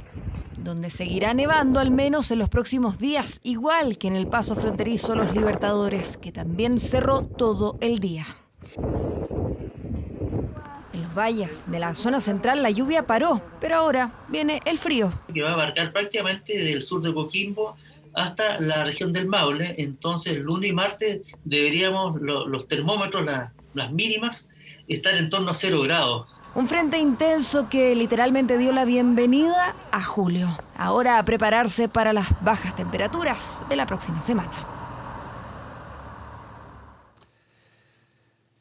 donde seguirá nevando al menos en los próximos días, igual que en el paso fronterizo Los Libertadores, que también cerró todo el día. En los valles de la zona central la lluvia paró, pero ahora viene el frío. Que va a abarcar prácticamente del sur de Coquimbo hasta la región del Maule. Entonces, lunes y martes deberíamos los termómetros, las mínimas, estar en torno a 0 grados. Un frente intenso que literalmente dio la bienvenida a julio. Ahora a prepararse para las bajas temperaturas de la próxima semana.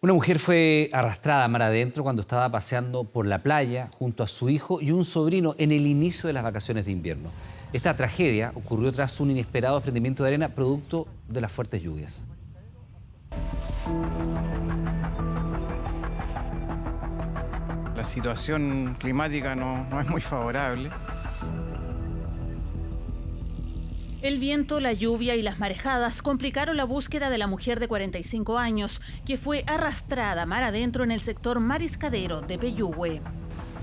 Una mujer fue arrastrada mar adentro cuando estaba paseando por la playa junto a su hijo y un sobrino en el inicio de las vacaciones de invierno. Esta tragedia ocurrió tras un inesperado desprendimiento de arena producto de las fuertes lluvias. La situación climática no es muy favorable. El viento, la lluvia y las marejadas complicaron la búsqueda de la mujer de 45 años, que fue arrastrada mar adentro en el sector mariscadero de Peyúgue.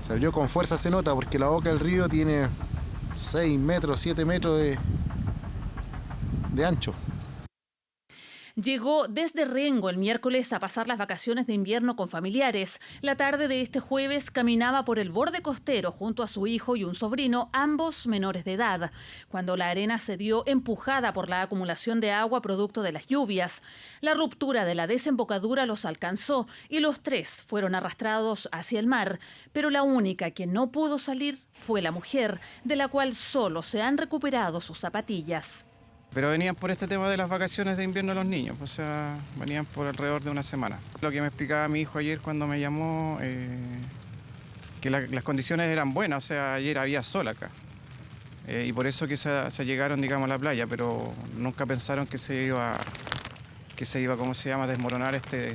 Se abrió con fuerza, se nota, porque la boca del río tiene 6 metros, 7 metros de ancho. Llegó desde Rengo el miércoles a pasar las vacaciones de invierno con familiares. La tarde de este jueves caminaba por el borde costero junto a su hijo y un sobrino, ambos menores de edad, cuando la arena se dio empujada por la acumulación de agua producto de las lluvias. La ruptura de la desembocadura los alcanzó y los tres fueron arrastrados hacia el mar, pero la única que no pudo salir fue la mujer, de la cual solo se han recuperado sus zapatillas. Pero venían por este tema de las vacaciones de invierno de los niños, o sea, venían por alrededor de una semana. Lo que me explicaba mi hijo ayer cuando me llamó, que las condiciones eran buenas, o sea, ayer había sol acá. Y por eso que se llegaron, digamos, a la playa, pero nunca pensaron que se iba, ¿cómo se llama?, a desmoronar este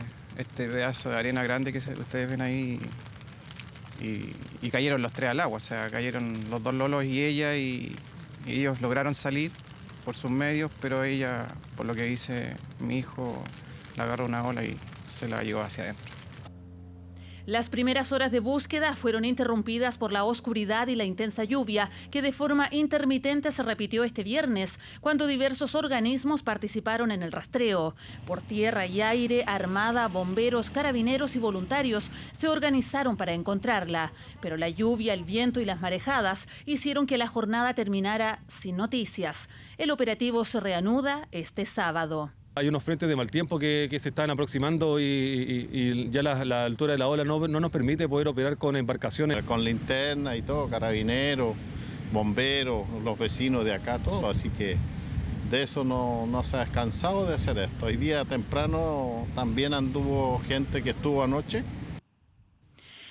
pedazo de arena grande que ustedes ven ahí. Y cayeron los tres al agua, o sea, cayeron los dos lolos y ella, y ellos lograron salir por sus medios, pero ella, por lo que dice mi hijo, la agarró una ola y se la llevó hacia adentro. Las primeras horas de búsqueda fueron interrumpidas por la oscuridad y la intensa lluvia, que de forma intermitente se repitió este viernes, cuando diversos organismos participaron en el rastreo. Por tierra y aire, Armada, bomberos, carabineros y voluntarios se organizaron para encontrarla. Pero la lluvia, el viento y las marejadas hicieron que la jornada terminara sin noticias. El operativo se reanuda este sábado. Hay unos frentes de mal tiempo que se están aproximando y ya la altura de la ola no nos permite poder operar con embarcaciones. Con linterna y todo, carabineros, bomberos, los vecinos de acá, todo. Así que de eso no se ha descansado de hacer esto. Hoy día temprano también anduvo gente que estuvo anoche.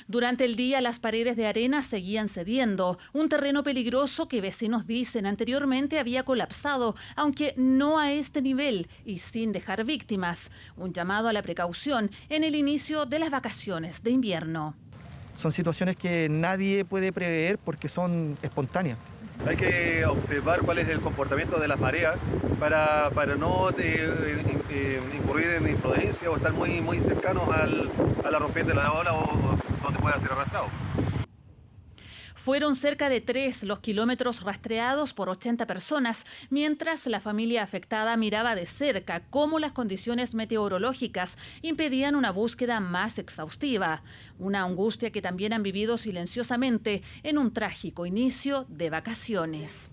Durante el día, las paredes de arena seguían cediendo, un terreno peligroso que vecinos dicen anteriormente había colapsado, aunque no a este nivel y sin dejar víctimas. Un llamado a la precaución en el inicio de las vacaciones de invierno. Son situaciones que nadie puede prever porque son espontáneas. Hay que observar cuál es el comportamiento de las mareas para no incurrir en imprudencia o estar muy cercanos a la rompiente de la ola o donde pueda ser arrastrado. Fueron cerca de 3 los kilómetros rastreados por 80 personas, mientras la familia afectada miraba de cerca cómo las condiciones meteorológicas impedían una búsqueda más exhaustiva. Una angustia que también han vivido silenciosamente en un trágico inicio de vacaciones.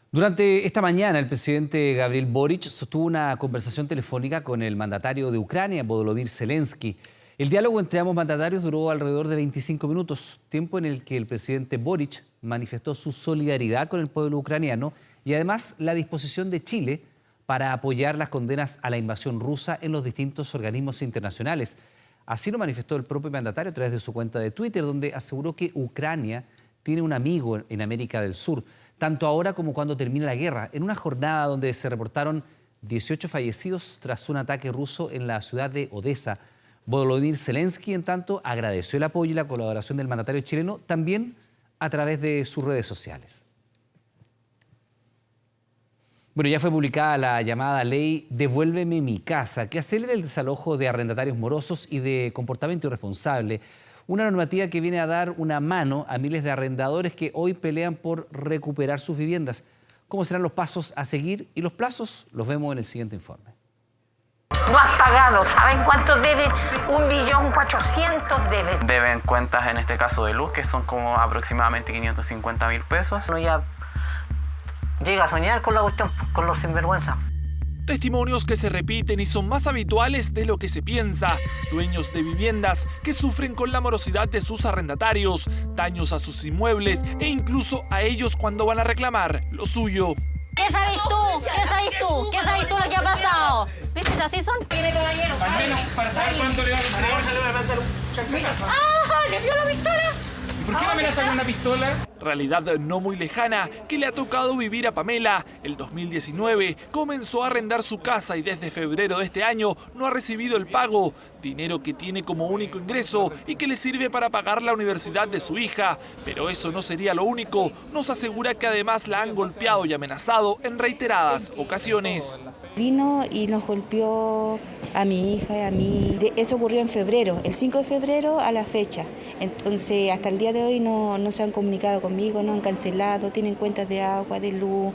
Durante esta mañana, el presidente Gabriel Boric sostuvo una conversación telefónica con el mandatario de Ucrania, Volodymyr Zelensky. El diálogo entre ambos mandatarios duró alrededor de 25 minutos, tiempo en el que el presidente Boric manifestó su solidaridad con el pueblo ucraniano y además la disposición de Chile para apoyar las condenas a la invasión rusa en los distintos organismos internacionales. Así lo manifestó el propio mandatario a través de su cuenta de Twitter, donde aseguró que Ucrania tiene un amigo en América del Sur, tanto ahora como cuando termine la guerra, en una jornada donde se reportaron 18 fallecidos tras un ataque ruso en la ciudad de Odessa. Volodymyr Zelensky, en tanto, agradeció el apoyo y la colaboración del mandatario chileno, también a través de sus redes sociales. Bueno, ya fue publicada la llamada ley Devuélveme mi casa, que acelera el desalojo de arrendatarios morosos y de comportamiento irresponsable. Una normativa que viene a dar una mano a miles de arrendadores que hoy pelean por recuperar sus viviendas. ¿Cómo serán los pasos a seguir? Y los plazos los vemos en el siguiente informe. No has pagado, ¿saben cuánto debe? 1.400.000 debe. Deben cuentas en este caso de luz, que son como aproximadamente 550.000 pesos. Uno ya llega a soñar con la cuestión, con los sinvergüenza. Testimonios que se repiten y son más habituales de lo que se piensa. Dueños de viviendas que sufren con la morosidad de sus arrendatarios, daños a sus inmuebles e incluso a ellos cuando van a reclamar lo suyo. ¿Qué sabes tú? ¿Qué sabes tú? ¿Qué sabes tú lo que ha pasado? ¿Viste? ¿Así son? Dime, caballero. Al menos para saber cuánto le va a costar. ¡Ah! ¡Le vio la pistola! ¿Por qué me amenazan con una pistola? Realidad no muy lejana que le ha tocado vivir a Pamela. El 2019 comenzó a arrendar su casa y desde febrero de este año no ha recibido el pago. Dinero que tiene como único ingreso y que le sirve para pagar la universidad de su hija. Pero eso no sería lo único. Nos asegura que además la han golpeado y amenazado en reiteradas ocasiones. Vino y nos golpeó a mi hija y a mí. Eso ocurrió en febrero, el 5 de febrero a la fecha. Entonces, hasta el día de hoy no se han comunicado conmigo, no han cancelado, tienen cuentas de agua, de luz,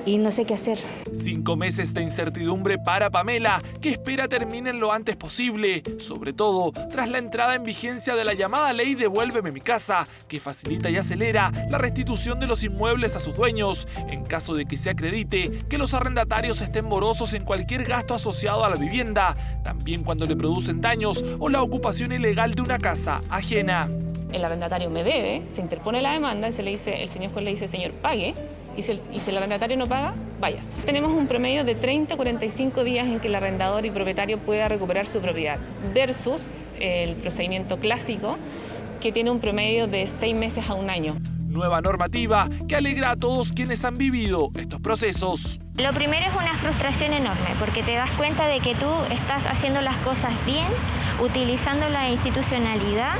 y no sé qué hacer. 5 meses de incertidumbre para Pamela, que espera terminen lo antes posible, sobre todo tras la entrada en vigencia de la llamada ley Devuélveme mi casa, que facilita y acelera la restitución de los inmuebles a sus dueños, en caso de que se acredite que los arrendatarios estén morosos en cualquier gasto asociado a la vivienda, también cuando le producen daños o la ocupación ilegal de una casa ajena. el arrendatario me debe, se interpone la demanda y el señor juez le dice, señor, pague, y si el arrendatario no paga, váyase. Tenemos un promedio de 30 a 45 días en que el arrendador y propietario pueda recuperar su propiedad, versus el procedimiento clásico, que tiene un promedio de 6 meses a 1 año. Nueva normativa que alegra a todos quienes han vivido estos procesos. Lo primero es una frustración enorme, porque te das cuenta de que tú estás haciendo las cosas bien, utilizando la institucionalidad,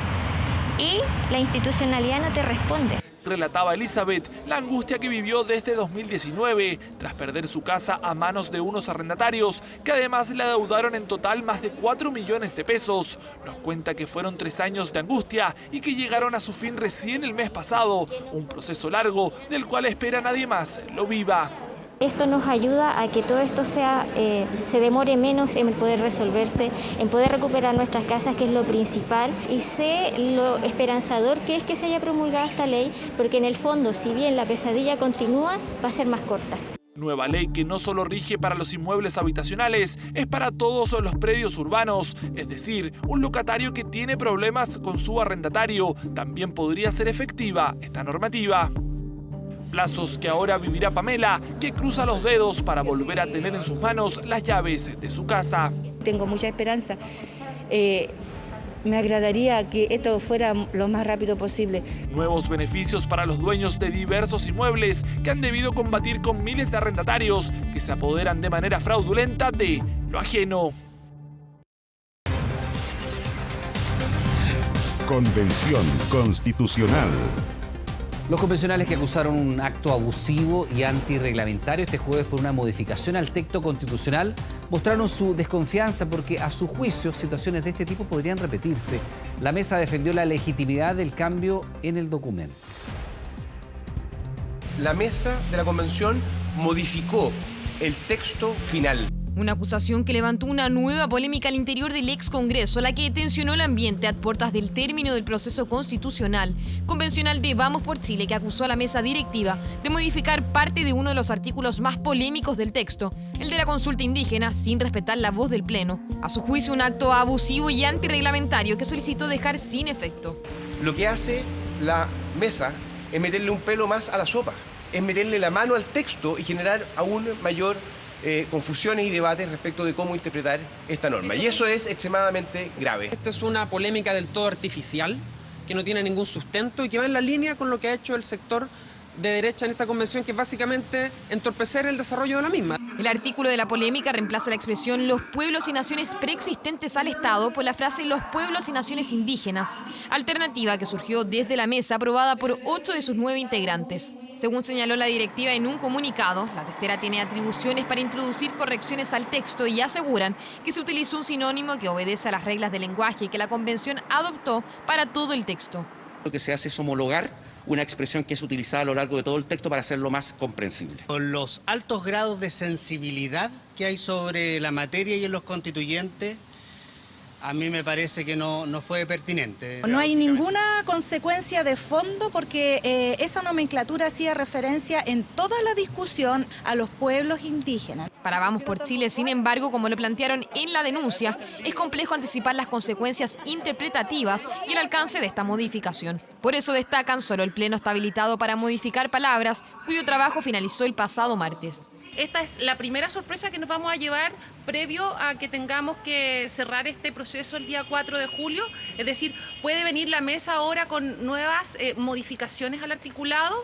y la institucionalidad no te responde. Relataba Elizabeth la angustia que vivió desde 2019 tras perder su casa a manos de unos arrendatarios que además le adeudaron en total más de 4 millones de pesos. Nos cuenta que fueron 3 años de angustia y que llegaron a su fin recién el mes pasado. Un proceso largo del cual espera nadie más lo viva. Esto nos ayuda a que todo esto se demore menos en poder resolverse, en poder recuperar nuestras casas, que es lo principal, y sé lo esperanzador que es que se haya promulgado esta ley, porque en el fondo, si bien la pesadilla continúa, va a ser más corta. Nueva ley que no solo rige para los inmuebles habitacionales, es para todos los predios urbanos. Es decir, un locatario que tiene problemas con su arrendatario también podría ser efectiva esta normativa. Plazos que ahora vivirá Pamela, que cruza los dedos para volver a tener en sus manos las llaves de su casa. Tengo mucha esperanza. Me agradaría que esto fuera lo más rápido posible. Nuevos beneficios para los dueños de diversos inmuebles que han debido combatir con miles de arrendatarios que se apoderan de manera fraudulenta de lo ajeno. Convención Constitucional. Los convencionales que acusaron un acto abusivo y antirreglamentario este jueves por una modificación al texto constitucional mostraron su desconfianza porque, a su juicio, situaciones de este tipo podrían repetirse. La mesa defendió la legitimidad del cambio en el documento. La mesa de la convención modificó el texto final. Una acusación que levantó una nueva polémica al interior del ex Congreso, la que tensionó el ambiente a puertas del término del proceso constitucional convencional de Vamos por Chile, que acusó a la mesa directiva de modificar parte de uno de los artículos más polémicos del texto, el de la consulta indígena, sin respetar la voz del Pleno. A su juicio, un acto abusivo y antirreglamentario que solicitó dejar sin efecto. Lo que hace la mesa es meterle un pelo más a la sopa, es meterle la mano al texto y generar aún mayor confusiones y debates respecto de cómo interpretar esta norma. Y eso es extremadamente grave. Esta es una polémica del todo artificial, que no tiene ningún sustento y que va en la línea con lo que ha hecho el sector de derecha en esta convención, que es básicamente entorpecer el desarrollo de la misma. El artículo de la polémica reemplaza la expresión «los pueblos y naciones preexistentes al Estado» por la frase «los pueblos y naciones indígenas», alternativa que surgió desde la mesa aprobada por 8 de sus 9 integrantes. Según señaló la directiva en un comunicado, la testera tiene atribuciones para introducir correcciones al texto y aseguran que se utilizó un sinónimo que obedece a las reglas del lenguaje que la convención adoptó para todo el texto. Lo que se hace es homologar una expresión que es utilizada a lo largo de todo el texto para hacerlo más comprensible. Con los altos grados de sensibilidad que hay sobre la materia y en los constituyentes, a mí me parece que no fue pertinente. No hay ninguna consecuencia de fondo porque esa nomenclatura hacía referencia en toda la discusión a los pueblos indígenas. Para Vamos por Chile, sin embargo, como lo plantearon en la denuncia, es complejo anticipar las consecuencias interpretativas y el alcance de esta modificación. Por eso destacan, solo el Pleno está habilitado para modificar palabras, cuyo trabajo finalizó el pasado martes. Esta es la primera sorpresa que nos vamos a llevar previo a que tengamos que cerrar este proceso el día 4 de julio. Es decir, ¿puede venir la mesa ahora con nuevas modificaciones al articulado?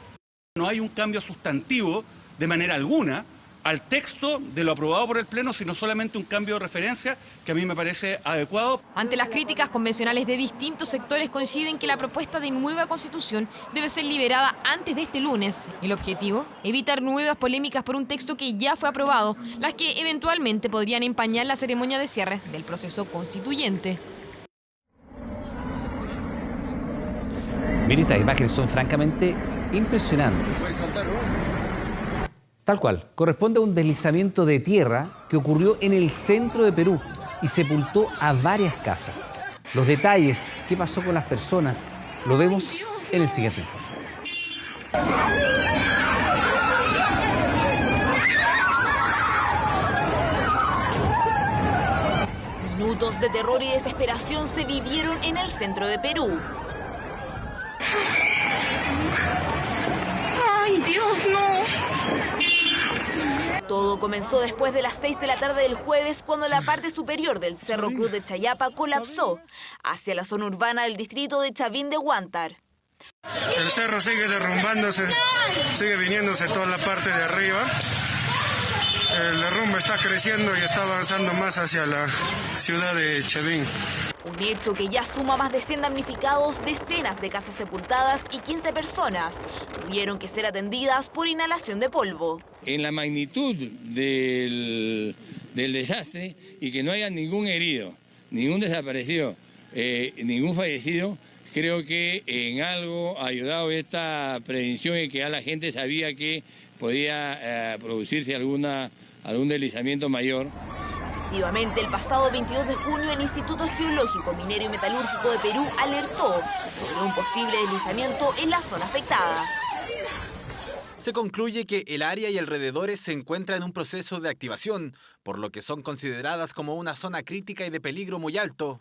No hay un cambio sustantivo de manera alguna al texto de lo aprobado por el Pleno, sino solamente un cambio de referencia que a mí me parece adecuado. Ante las críticas, convencionales de distintos sectores coinciden que la propuesta de nueva Constitución debe ser liberada antes de este lunes. El objetivo, evitar nuevas polémicas por un texto que ya fue aprobado, las que eventualmente podrían empañar la ceremonia de cierre del proceso constituyente. Miren, estas imágenes son francamente impresionantes. Tal cual, corresponde a un deslizamiento de tierra que ocurrió en el centro de Perú y sepultó a varias casas. Los detalles, qué pasó con las personas, lo vemos en el siguiente informe. Minutos de terror y desesperación se vivieron en el centro de Perú. Dios, no. Todo comenzó después de las 6 de la tarde del jueves, cuando la parte superior del Cerro Cruz de Chayapa colapsó hacia la zona urbana del distrito de Chavín de Huántar. El cerro sigue derrumbándose, sigue viniéndose toda la parte de arriba. El derrumbe está creciendo y está avanzando más hacia la ciudad de Chavín. Un hecho que ya suma más de 100 damnificados, decenas de casas sepultadas y 15 personas tuvieron que ser atendidas por inhalación de polvo. En la magnitud del desastre y que no haya ningún herido, ningún desaparecido, ningún fallecido, creo que en algo ha ayudado esta prevención y que ya la gente sabía que podía producirse algún deslizamiento mayor. Efectivamente, el pasado 22 de junio el Instituto Geológico, Minero y Metalúrgico de Perú alertó sobre un posible deslizamiento en la zona afectada. Se concluye que el área y alrededores se encuentran en un proceso de activación, por lo que son consideradas como una zona crítica y de peligro muy alto.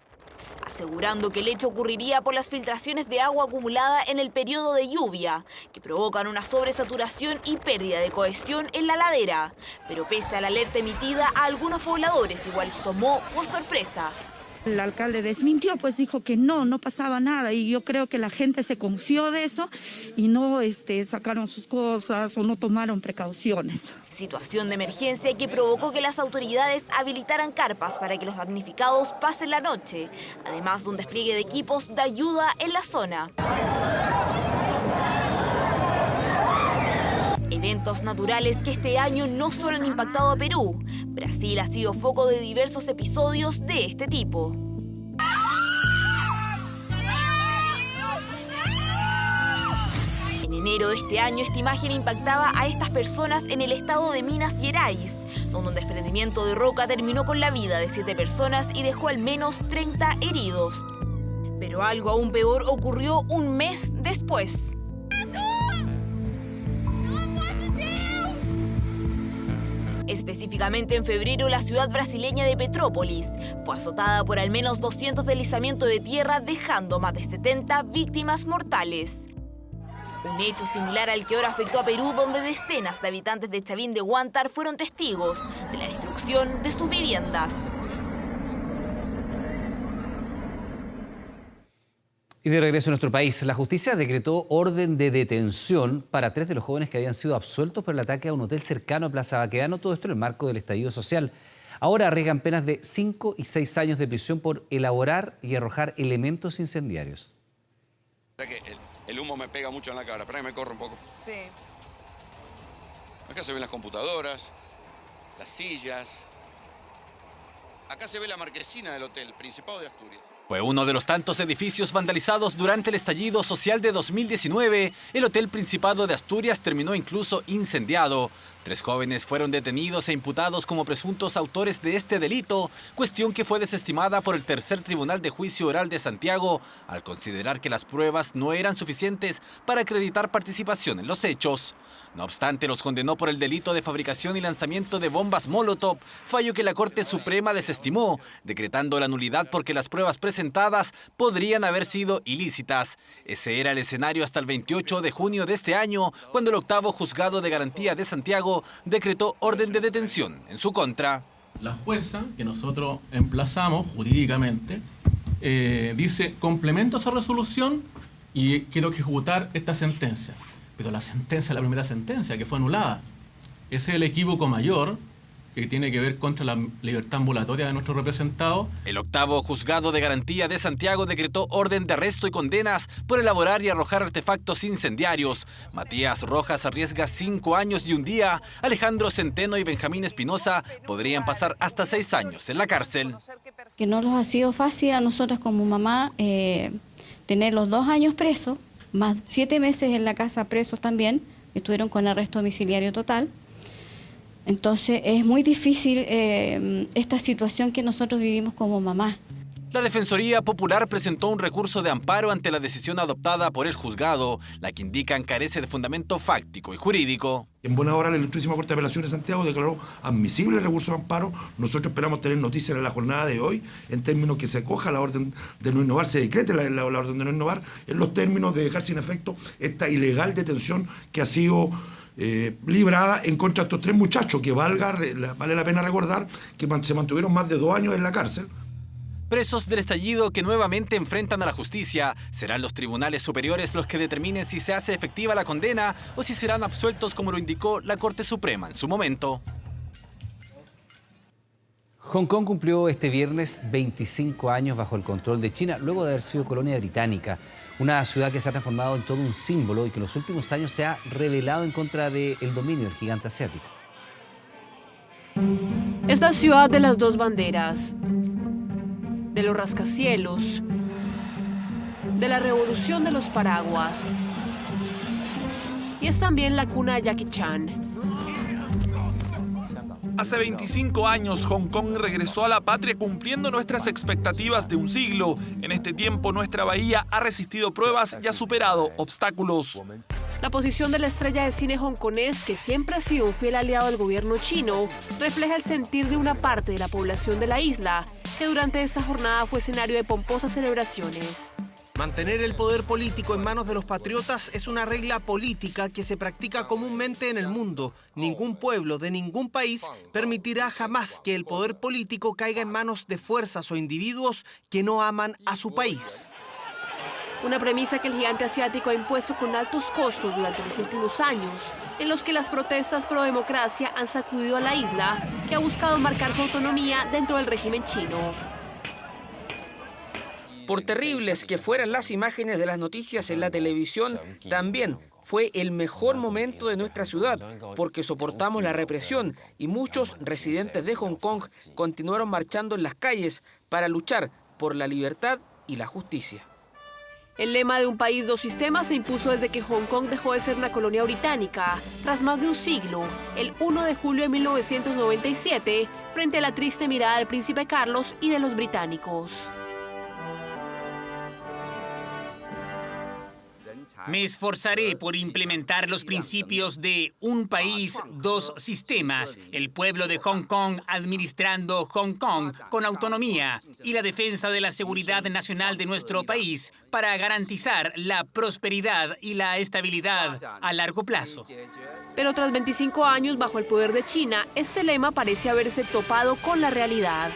Asegurando que el hecho ocurriría por las filtraciones de agua acumulada en el periodo de lluvia, que provocan una sobresaturación y pérdida de cohesión en la ladera. Pero pese a la alerta emitida, a algunos pobladores igual los tomó por sorpresa. El alcalde desmintió, pues dijo que no pasaba nada, y yo creo que la gente se confió de eso y no sacaron sus cosas o no tomaron precauciones. Situación de emergencia que provocó que las autoridades habilitaran carpas para que los damnificados pasen la noche, además de un despliegue de equipos de ayuda en la zona. Eventos naturales que este año no solo han impactado a Perú. Brasil ha sido foco de diversos episodios de este tipo. En enero de este año, esta imagen impactaba a estas personas en el estado de Minas Gerais, donde un desprendimiento de roca terminó con la vida de 7 personas y dejó al menos 30 heridos. Pero algo aún peor ocurrió un mes después. Específicamente en febrero, la ciudad brasileña de Petrópolis fue azotada por al menos 200 deslizamientos de tierra, dejando más de 70 víctimas mortales. Un hecho similar al que ahora afectó a Perú, donde decenas de habitantes de Chavín de Huántar fueron testigos de la destrucción de sus viviendas. Y de regreso a nuestro país, la justicia decretó orden de detención para 3 de los jóvenes que habían sido absueltos por el ataque a un hotel cercano a Plaza Baquedano, todo esto en el marco del estallido social. Ahora arriesgan penas de 5 y 6 años de prisión por elaborar y arrojar elementos incendiarios. El humo me pega mucho en la cara, espera que me corro un poco. Sí. Acá se ven las computadoras, las sillas. Acá se ve la marquesina del hotel, Principado de Asturias. Fue uno de los tantos edificios vandalizados durante el estallido social de 2019. El Hotel Principado de Asturias terminó incluso incendiado. 3 jóvenes fueron detenidos e imputados como presuntos autores de este delito, cuestión que fue desestimada por el Tercer Tribunal de Juicio Oral de Santiago, al considerar que las pruebas no eran suficientes para acreditar participación en los hechos. No obstante, los condenó por el delito de fabricación y lanzamiento de bombas Molotov, fallo que la Corte Suprema desestimó, decretando la nulidad porque las pruebas presentadas podrían haber sido ilícitas. Ese era el escenario hasta el 28 de junio de este año, cuando el 8º Juzgado de Garantía de Santiago decretó orden de detención en su contra. La jueza, que nosotros emplazamos jurídicamente, dice: complemento esa resolución y quiero ejecutar esta sentencia. Pero la sentencia, la primera sentencia, que fue anulada, ese es el equívoco mayor que tiene que ver contra la libertad ambulatoria de nuestros representados. El 8º Juzgado de Garantía de Santiago decretó orden de arresto y condenas por elaborar y arrojar artefactos incendiarios. Matías Rojas arriesga 5 años y 1 día. Alejandro Centeno y Benjamín Espinosa podrían pasar hasta 6 años en la cárcel. Que no nos ha sido fácil a nosotras como mamá tener los 2 años presos, más 7 meses en la casa presos también, estuvieron con arresto domiciliario total. Entonces es muy difícil esta situación que nosotros vivimos como mamá. La Defensoría Popular presentó un recurso de amparo ante la decisión adoptada por el juzgado, la que indican carece de fundamento fáctico y jurídico. En buena hora, la Ilustrísima Corte de Apelaciones de Santiago declaró admisible el recurso de amparo. Nosotros esperamos tener noticias en la jornada de hoy, en términos que se acoja la orden de no innovar, se decrete la orden de no innovar, en los términos de dejar sin efecto esta ilegal detención que ha sido librada en contra de estos 3 muchachos que vale la pena recordar que se mantuvieron más de 2 años en la cárcel. Presos del estallido que nuevamente enfrentan a la justicia. ¿Serán los tribunales superiores los que determinen si se hace efectiva la condena o si serán absueltos como lo indicó la Corte Suprema en su momento? Hong Kong cumplió este viernes 25 años bajo el control de China, luego de haber sido colonia británica. Una ciudad que se ha transformado en todo un símbolo y que en los últimos años se ha rebelado en contra del dominio del gigante asiático. Esta ciudad de las 2 banderas, de los rascacielos, de la revolución de los paraguas, y es también la cuna de Jackie Chan. Hace 25 años, Hong Kong regresó a la patria cumpliendo nuestras expectativas de un siglo. En este tiempo, nuestra bahía ha resistido pruebas y ha superado obstáculos. La posición de la estrella de cine hongkonés, que siempre ha sido un fiel aliado del gobierno chino, refleja el sentir de una parte de la población de la isla, que durante esta jornada fue escenario de pomposas celebraciones. Mantener el poder político en manos de los patriotas es una regla política que se practica comúnmente en el mundo. Ningún pueblo de ningún país permitirá jamás que el poder político caiga en manos de fuerzas o individuos que no aman a su país. Una premisa que el gigante asiático ha impuesto con altos costos durante los últimos años, en los que las protestas pro democracia han sacudido a la isla, que ha buscado marcar su autonomía dentro del régimen chino. Por terribles que fueran las imágenes de las noticias en la televisión, también fue el mejor momento de nuestra ciudad, porque soportamos la represión y muchos residentes de Hong Kong continuaron marchando en las calles para luchar por la libertad y la justicia. El lema de un país, 2 sistemas se impuso desde que Hong Kong dejó de ser una colonia británica, tras más de un siglo, el 1 de julio de 1997, frente a la triste mirada del príncipe Carlos y de los británicos. Me esforzaré por implementar los principios de un país, 2 sistemas, el pueblo de Hong Kong administrando Hong Kong con autonomía y la defensa de la seguridad nacional de nuestro país para garantizar la prosperidad y la estabilidad a largo plazo. Pero tras 25 años bajo el poder de China, este lema parece haberse topado con la realidad.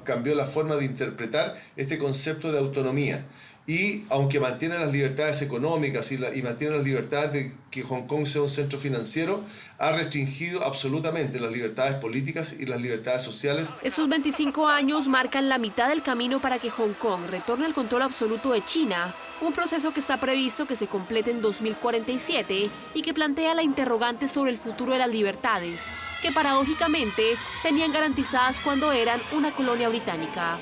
Cambió la forma de interpretar este concepto de autonomía. Y aunque mantiene las libertades económicas y mantiene las libertades de que Hong Kong sea un centro financiero, ha restringido absolutamente las libertades políticas y las libertades sociales. Estos 25 años marcan la mitad del camino para que Hong Kong retorne al control absoluto de China, un proceso que está previsto que se complete en 2047 y que plantea la interrogante sobre el futuro de las libertades, que paradójicamente tenían garantizadas cuando eran una colonia británica.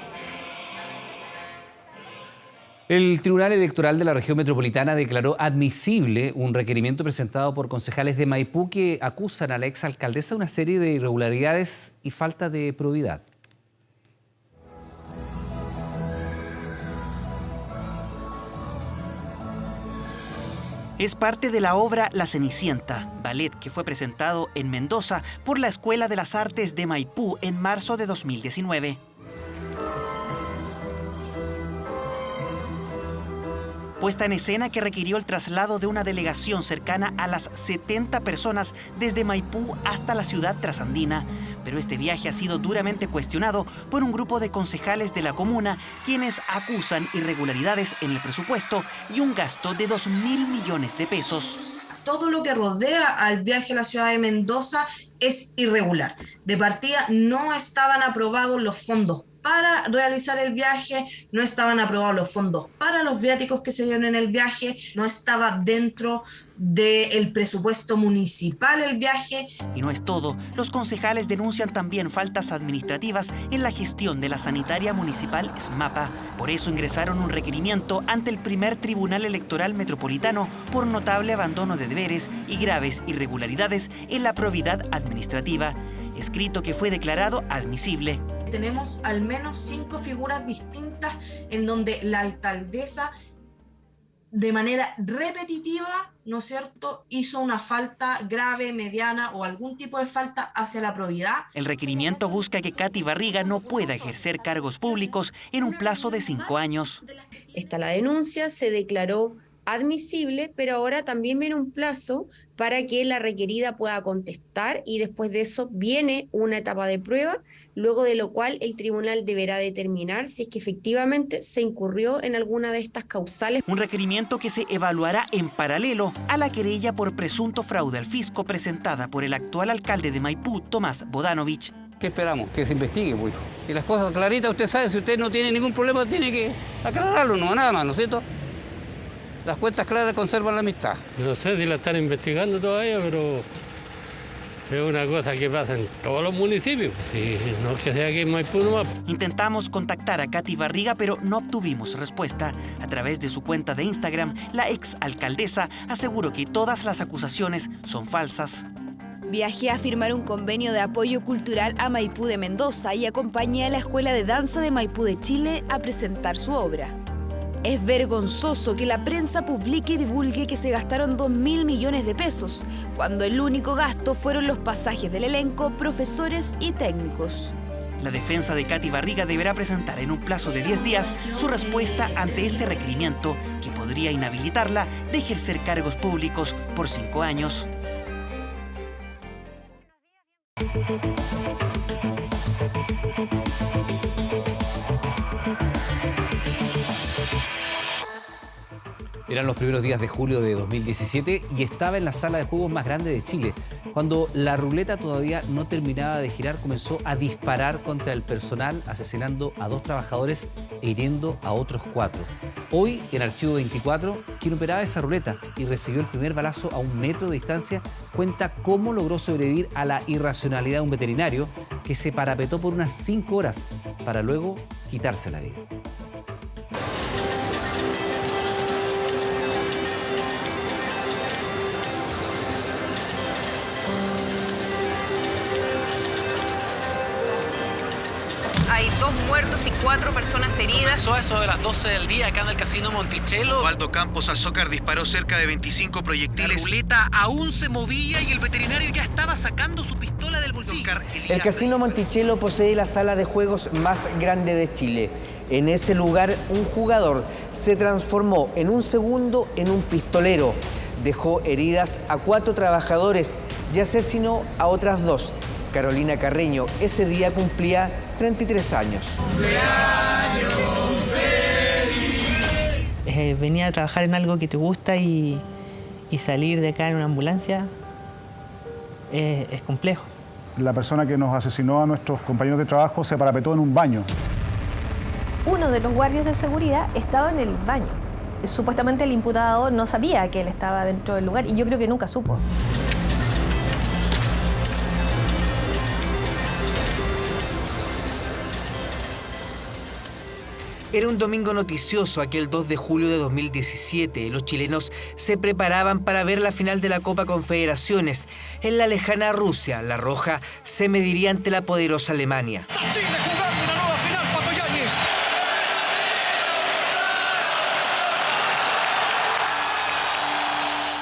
El Tribunal Electoral de la Región Metropolitana declaró admisible un requerimiento presentado por concejales de Maipú que acusan a la exalcaldesa de una serie de irregularidades y falta de probidad. Es parte de la obra La Cenicienta, ballet que fue presentado en Mendoza por la Escuela de las Artes de Maipú en marzo de 2019. Puesta en escena que requirió el traslado de una delegación cercana a las 70 personas desde Maipú hasta la ciudad trasandina. Pero este viaje ha sido duramente cuestionado por un grupo de concejales de la comuna, quienes acusan irregularidades en el presupuesto y un gasto de 2.000 millones de pesos. Todo lo que rodea al viaje a la ciudad de Mendoza es irregular. De partida no estaban aprobados los fondos para realizar el viaje, no estaban aprobados los fondos para los viáticos que se dieron en el viaje, no estaba dentro del presupuesto municipal el viaje. Y no es todo, los concejales denuncian también faltas administrativas en la gestión de la sanitaria municipal SMAPA. Por eso ingresaron un requerimiento ante el primer Tribunal Electoral Metropolitano por notable abandono de deberes y graves irregularidades en la probidad administrativa, escrito que fue declarado admisible. Tenemos al menos 5 figuras distintas en donde la alcaldesa de manera repetitiva, ¿no es cierto?, hizo una falta grave, mediana o algún tipo de falta hacia la probidad. El requerimiento busca que Katy Barriga no pueda ejercer cargos públicos en un plazo de 5 años. Está la denuncia, se declaró admisible, pero ahora también viene un plazo para que la requerida pueda contestar y después de eso viene una etapa de prueba, luego de lo cual el tribunal deberá determinar si es que efectivamente se incurrió en alguna de estas causales. Un requerimiento que se evaluará en paralelo a la querella por presunto fraude al fisco presentada por el actual alcalde de Maipú, Tomás Bodanovich. ¿Qué esperamos? Que se investigue, pues. Y las cosas claritas, usted sabe, si usted no tiene ningún problema, tiene que aclararlo, no, nada más, ¿no es cierto? Las cuentas claras conservan la amistad. No sé si la están investigando todavía, pero es una cosa que pasa en todos los municipios, si no es que sea aquí en Maipú nomás. Intentamos contactar a Katy Barriga, pero no obtuvimos respuesta. A través de su cuenta de Instagram, la exalcaldesa aseguró que todas las acusaciones son falsas. Viajé a firmar un convenio de apoyo cultural a Maipú de Mendoza y acompañé a la Escuela de Danza de Maipú de Chile a presentar su obra. Es vergonzoso que la prensa publique y divulgue que se gastaron 2.000 millones de pesos, cuando el único gasto fueron los pasajes del elenco, profesores y técnicos. La defensa de Katy Barriga deberá presentar en un plazo de 10 días su respuesta ante este requerimiento que podría inhabilitarla de ejercer cargos públicos por 5 años. Eran los primeros días de julio de 2017 y estaba en la sala de juegos más grande de Chile. Cuando la ruleta todavía no terminaba de girar, comenzó a disparar contra el personal, asesinando a 2 trabajadores e hiriendo a otros 4. Hoy, en Archivo 24, quien operaba esa ruleta y recibió el primer balazo a 1 metro de distancia, cuenta cómo logró sobrevivir a la irracionalidad de un veterinario que se parapetó por unas 5 horas para luego quitarse la vida. Hay 2 muertos y 4 personas heridas. Comenzó a eso de las 12 del día acá en el Casino Monticello. Osvaldo Campos Azócar disparó cerca de 25 proyectiles. La ruleta aún se movía y el veterinario ya estaba sacando su pistola del bolsillo. El Casino Monticello posee la sala de juegos más grande de Chile. En ese lugar, un jugador se transformó en un segundo en un pistolero. Dejó heridas a 4 trabajadores y asesinó a otras 2. Carolina Carreño ese día cumplía 33 años. Venir a trabajar en algo que te gusta y salir de acá en una ambulancia es complejo. La persona que nos asesinó a nuestros compañeros de trabajo se parapetó en un baño. Uno de los guardias de seguridad estaba en el baño. Supuestamente el imputado no sabía que él estaba dentro del lugar y yo creo que nunca supo. Era un domingo noticioso aquel 2 de julio de 2017. Los chilenos se preparaban para ver la final de la Copa Confederaciones. En la lejana Rusia, la Roja se mediría ante la poderosa Alemania. Chile jugando una nueva final, Pato Yáñez.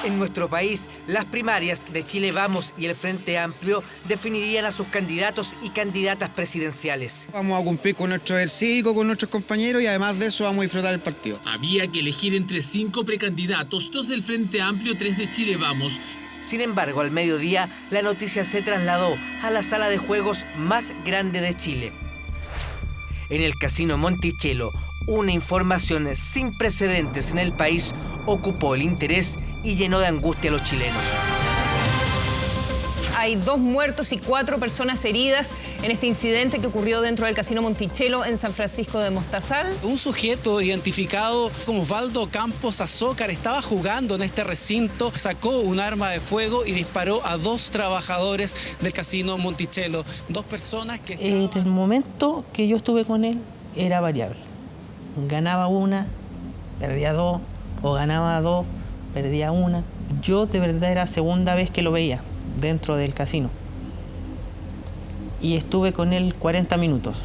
En nuestro país, las primarias de Chile Vamos y el Frente Amplio definirían a sus candidatos y candidatas presidenciales. Vamos a cumplir con nuestro deber cívico, con nuestros compañeros y además de eso vamos a disfrutar el partido. Había que elegir entre 5 precandidatos, 2 del Frente Amplio, 3 de Chile Vamos. Sin embargo, al mediodía, la noticia se trasladó a la sala de juegos más grande de Chile. En el Casino Monticello, una información sin precedentes en el país ocupó el interés y llenó de angustia a los chilenos. Hay 2 muertos y 4 personas heridas en este incidente que ocurrió dentro del Casino Monticello en San Francisco de Mostazal. Un sujeto identificado como Osvaldo Campos Azócar estaba jugando en este recinto, sacó un arma de fuego y disparó a 2 trabajadores del Casino Monticello. 2 personas que... En el momento que yo estuve con él era variable. Ganaba 1, perdía 2, o ganaba 2, perdía 1. Yo de verdad era la segunda vez que lo veía dentro del casino. Y estuve con él 40 minutos.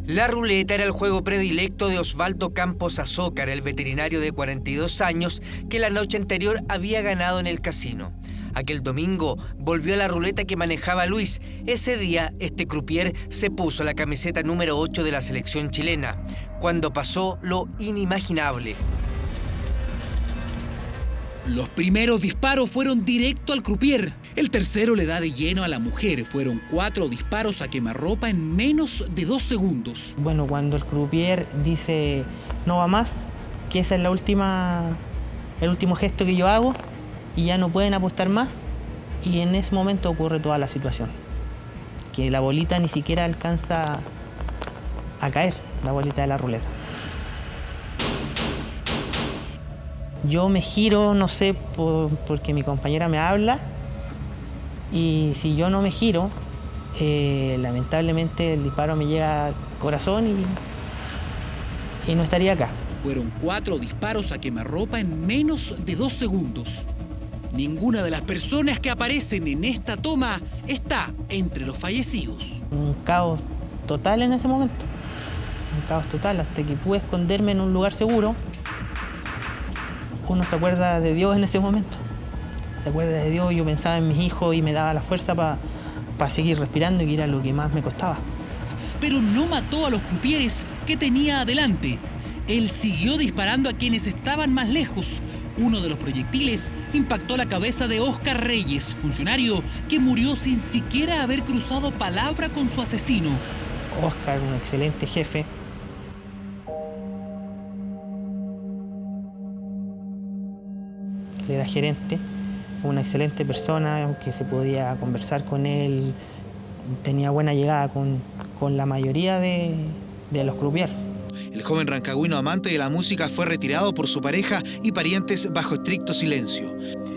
La ruleta era el juego predilecto de Osvaldo Campos Azócar, el veterinario de 42 años que la noche anterior había ganado en el casino. Aquel domingo volvió a la ruleta que manejaba Luis. Ese día, este croupier se puso la camiseta número 8 de la selección chilena, cuando pasó lo inimaginable. Los primeros disparos fueron directo al croupier. El tercero le da de lleno a la mujer. Fueron 4 disparos a quemarropa en menos de 2 segundos. Bueno, cuando el croupier dice no va más, que esa es el último gesto que yo hago y ya no pueden apostar más, y en ese momento ocurre toda la situación. Que la bolita ni siquiera alcanza a caer, la bolita de la ruleta. Yo me giro, no sé, porque mi compañera me habla, y si yo no me giro, lamentablemente el disparo me llega al corazón y no estaría acá. Fueron 4 disparos a quemarropa en menos de 2 segundos. Ninguna de las personas que aparecen en esta toma está entre los fallecidos. Un caos total en ese momento. Un caos total, hasta que pude esconderme en un lugar seguro. Uno se acuerda de Dios en ese momento. Se acuerda de Dios, yo pensaba en mis hijos y me daba la fuerza para seguir respirando, y que era lo que más me costaba. Pero no mató a los crupieres que tenía adelante. Él siguió disparando a quienes estaban más lejos. Uno de los proyectiles impactó la cabeza de Óscar Reyes, funcionario que murió sin siquiera haber cruzado palabra con su asesino. Óscar, un excelente jefe. Él era gerente, una excelente persona, que se podía conversar con él, tenía buena llegada con la mayoría de los croupiers. El joven rancagüino amante de la música fue retirado por su pareja y parientes bajo estricto silencio.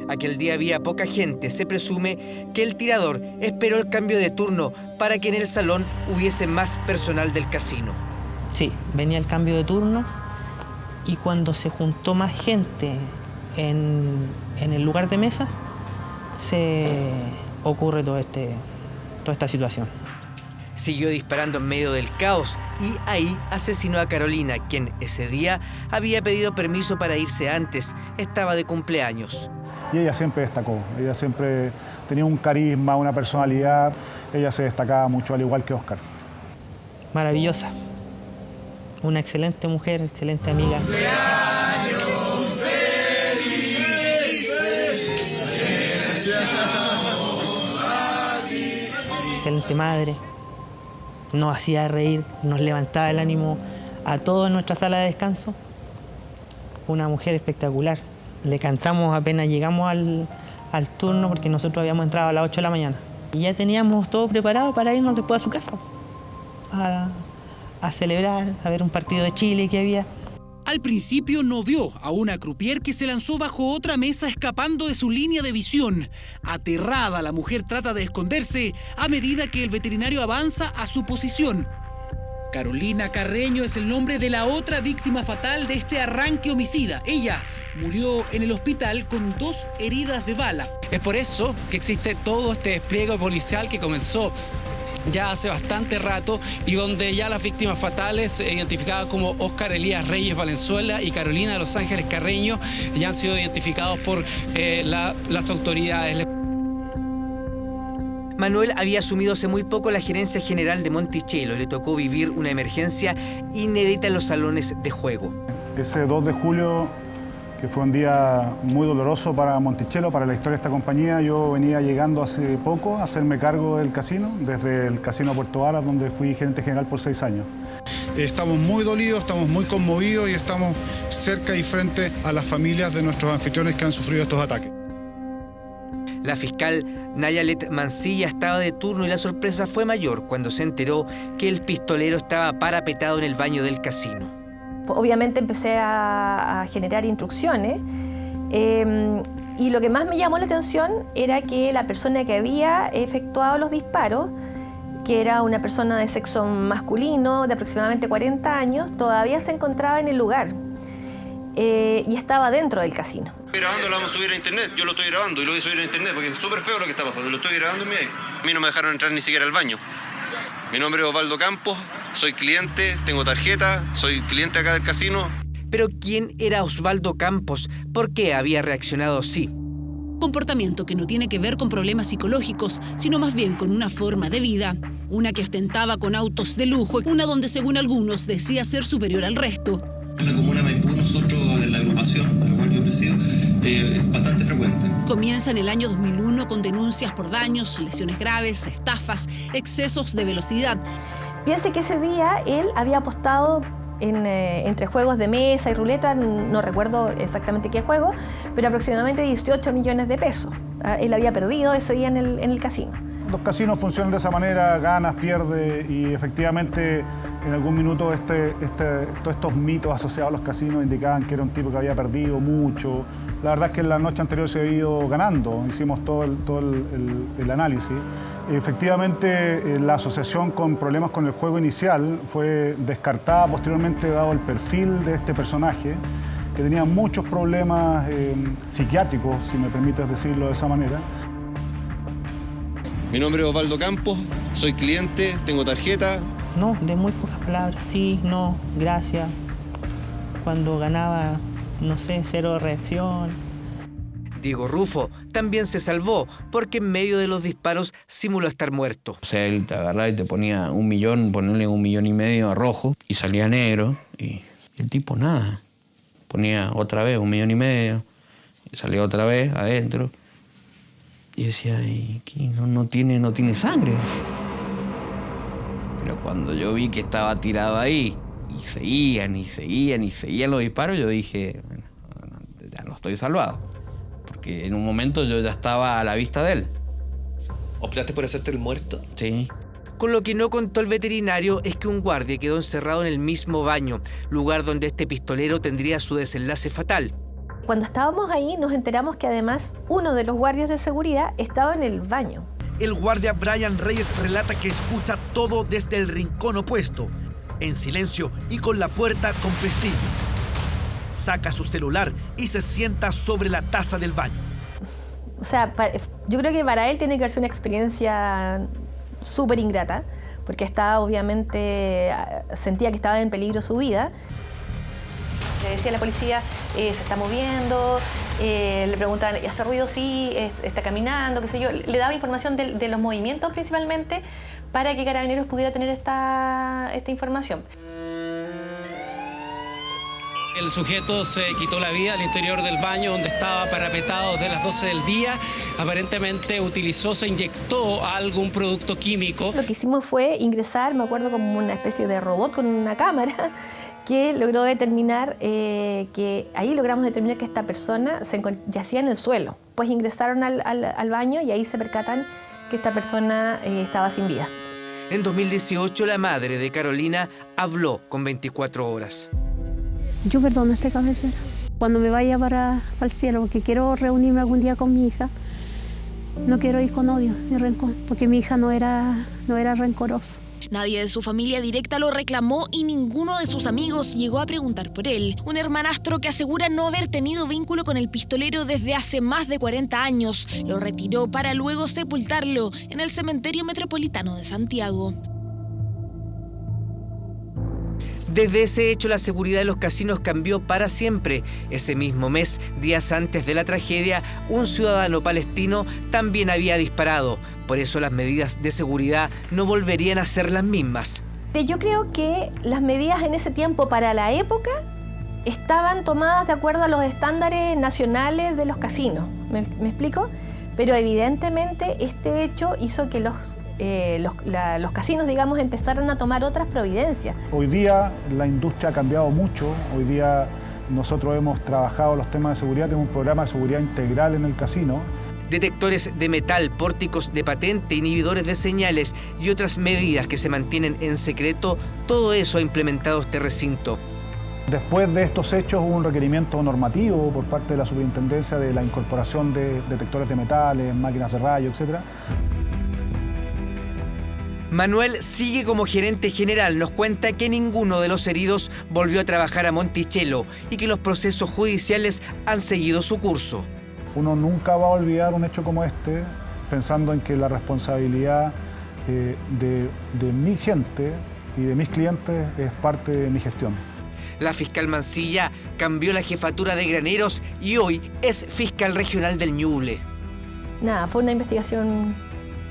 Aquel día había poca gente. Se presume que el tirador esperó el cambio de turno para que en el salón hubiese más personal del casino. Sí, venía el cambio de turno, y cuando se juntó más gente en el lugar de mesa, se ocurre toda esta situación. Siguió disparando en medio del caos y ahí asesinó a Carolina, quien ese día había pedido permiso para irse antes. Estaba de cumpleaños. Y ella siempre destacó, ella siempre tenía un carisma, una personalidad. Ella se destacaba mucho, al igual que Óscar. Maravillosa. Una excelente mujer, excelente amiga. Excelente madre. Nos hacía reír, nos levantaba el ánimo a todos en nuestra sala de descanso. Una mujer espectacular. Le cantamos apenas llegamos al turno, porque nosotros habíamos entrado a las 8 de la mañana. Y ya teníamos todo preparado para irnos después a su casa, a celebrar, a ver un partido de Chile que había. Al principio no vio a una croupier que se lanzó bajo otra mesa escapando de su línea de visión. Aterrada, la mujer trata de esconderse a medida que el veterinario avanza a su posición. Carolina Carreño es el nombre de la otra víctima fatal de este arranque homicida. Ella murió en el hospital con 2 heridas de bala. Es por eso que existe todo este despliegue policial que comenzó ya hace bastante rato, y donde ya las víctimas fatales, identificadas como Óscar Elías Reyes Valenzuela y Carolina de Los Ángeles Carreño, ya han sido identificados por las autoridades. Manuel había asumido hace muy poco la gerencia general de Monticello y le tocó vivir una emergencia inédita en los salones de juego. Ese 2 de julio, que fue un día muy doloroso para Monticello, para la historia de esta compañía. Yo venía llegando hace poco a hacerme cargo del casino, desde el Casino Puerto Varas, donde fui gerente general por 6 años. Estamos muy dolidos, estamos muy conmovidos y estamos cerca y frente a las familias de nuestros anfitriones que han sufrido estos ataques. La fiscal Nayalet Mancilla estaba de turno y la sorpresa fue mayor cuando se enteró que el pistolero estaba parapetado en el baño del casino. Obviamente empecé a generar instrucciones y lo que más me llamó la atención era que la persona que había efectuado los disparos, que era una persona de sexo masculino de aproximadamente 40 años, todavía se encontraba en el lugar y estaba dentro del casino. Estoy grabando, lo vamos a subir a internet, yo lo estoy grabando y lo voy a subir a internet porque es súper feo lo que está pasando, lo estoy grabando en mi ahí. A mí no me dejaron entrar ni siquiera al baño. Mi nombre es Osvaldo Campos, soy cliente, tengo tarjeta, soy cliente acá del casino. Pero ¿quién era Osvaldo Campos? ¿Por qué había reaccionado así? Comportamiento que no tiene que ver con problemas psicológicos, sino más bien con una forma de vida. Una que ostentaba con autos de lujo, una donde según algunos decía ser superior al resto. En la comuna Maipú, nosotros, en la agrupación a la cual yo presido, es bastante frecuente. Comienza en el año 2001 con denuncias por daños, lesiones graves, estafas, excesos de velocidad. Piense que ese día él había apostado entre juegos de mesa y ruleta, no recuerdo exactamente qué juego, pero aproximadamente 18 millones de pesos. Él había perdido ese día en el casino. Los casinos funcionan de esa manera, ganas, pierdes, y efectivamente en algún minuto todos estos mitos asociados a los casinos indicaban que era un tipo que había perdido mucho. La verdad es que en la noche anterior se había ido ganando, hicimos todo el análisis. Efectivamente, la asociación con problemas con el juego inicial fue descartada posteriormente dado el perfil de este personaje, que tenía muchos problemas psiquiátricos, si me permites decirlo de esa manera. Mi nombre es Osvaldo Campos, soy cliente, tengo tarjeta. No, de muy pocas palabras. Sí, no, gracias. Cuando ganaba, no sé, cero reacción. Diego Rufo también se salvó porque en medio de los disparos simuló estar muerto. O sea, él te agarraba y te ponía 1 millón, ponerle 1,5 millones a rojo y salía negro. Y el tipo nada. Ponía otra vez 1,5 millones y salía otra vez adentro. Y decía, aquí no tiene sangre. Pero cuando yo vi que estaba tirado ahí y seguían los disparos, yo dije, bueno, ya no estoy salvado. Porque en un momento yo ya estaba a la vista de él. ¿Optaste por hacerte el muerto? Sí. Con lo que no contó el veterinario es que un guardia quedó encerrado en el mismo baño, lugar donde este pistolero tendría su desenlace fatal. Cuando estábamos ahí nos enteramos que además uno de los guardias de seguridad estaba en el baño. El guardia Brian Reyes relata que escucha todo desde el rincón opuesto, en silencio y con la puerta con pestillo. Saca su celular y se sienta sobre la taza del baño. O sea, yo creo que para él tiene que ser una experiencia súper ingrata, porque estaba obviamente, sentía que estaba en peligro su vida. Le decía a la policía, se está moviendo, le preguntaban, ¿hace ruido? Sí, está caminando, qué sé yo. Le daba información de los movimientos principalmente para que Carabineros pudiera tener esta información. El sujeto se quitó la vida al interior del baño donde estaba parapetado desde las 12 del día. Aparentemente se inyectó algún producto químico. Lo que hicimos fue ingresar, me acuerdo, como una especie de robot con una cámara que logró determinar, ahí logramos determinar que esta persona yacía en el suelo. Pues ingresaron al baño y ahí se percatan que esta persona estaba sin vida. En 2018 la madre de Carolina habló con 24 horas. Yo perdono a este caballero cuando me vaya para el cielo, porque quiero reunirme algún día con mi hija. No quiero ir con odio ni rencor, porque mi hija no era rencorosa. Nadie de su familia directa lo reclamó y ninguno de sus amigos llegó a preguntar por él. Un hermanastro que asegura no haber tenido vínculo con el pistolero desde hace más de 40 años. Lo retiró para luego sepultarlo en el Cementerio Metropolitano de Santiago. Desde ese hecho, la seguridad de los casinos cambió para siempre. Ese mismo mes, días antes de la tragedia, un ciudadano palestino también había disparado. Por eso las medidas de seguridad no volverían a ser las mismas. Yo creo que las medidas en ese tiempo para la época estaban tomadas de acuerdo a los estándares nacionales de los casinos. ¿Me explico? Pero evidentemente este hecho hizo que los casinos, digamos, empezaron a tomar otras providencias. Hoy día la industria ha cambiado mucho. Hoy día nosotros hemos trabajado los temas de seguridad, tenemos un programa de seguridad integral en el casino. Detectores de metal, pórticos de patente, inhibidores de señales y otras medidas que se mantienen en secreto, todo eso ha implementado este recinto. Después de estos hechos hubo un requerimiento normativo por parte de la superintendencia de la incorporación de detectores de metales, máquinas de rayos, etc. Manuel sigue como gerente general. Nos cuenta que ninguno de los heridos volvió a trabajar a Monticello y que los procesos judiciales han seguido su curso. Uno nunca va a olvidar un hecho como este, pensando en que la responsabilidad de mi gente y de mis clientes es parte de mi gestión. La fiscal Mancilla cambió la jefatura de Graneros y hoy es fiscal regional del Ñuble. Nada, fue una investigación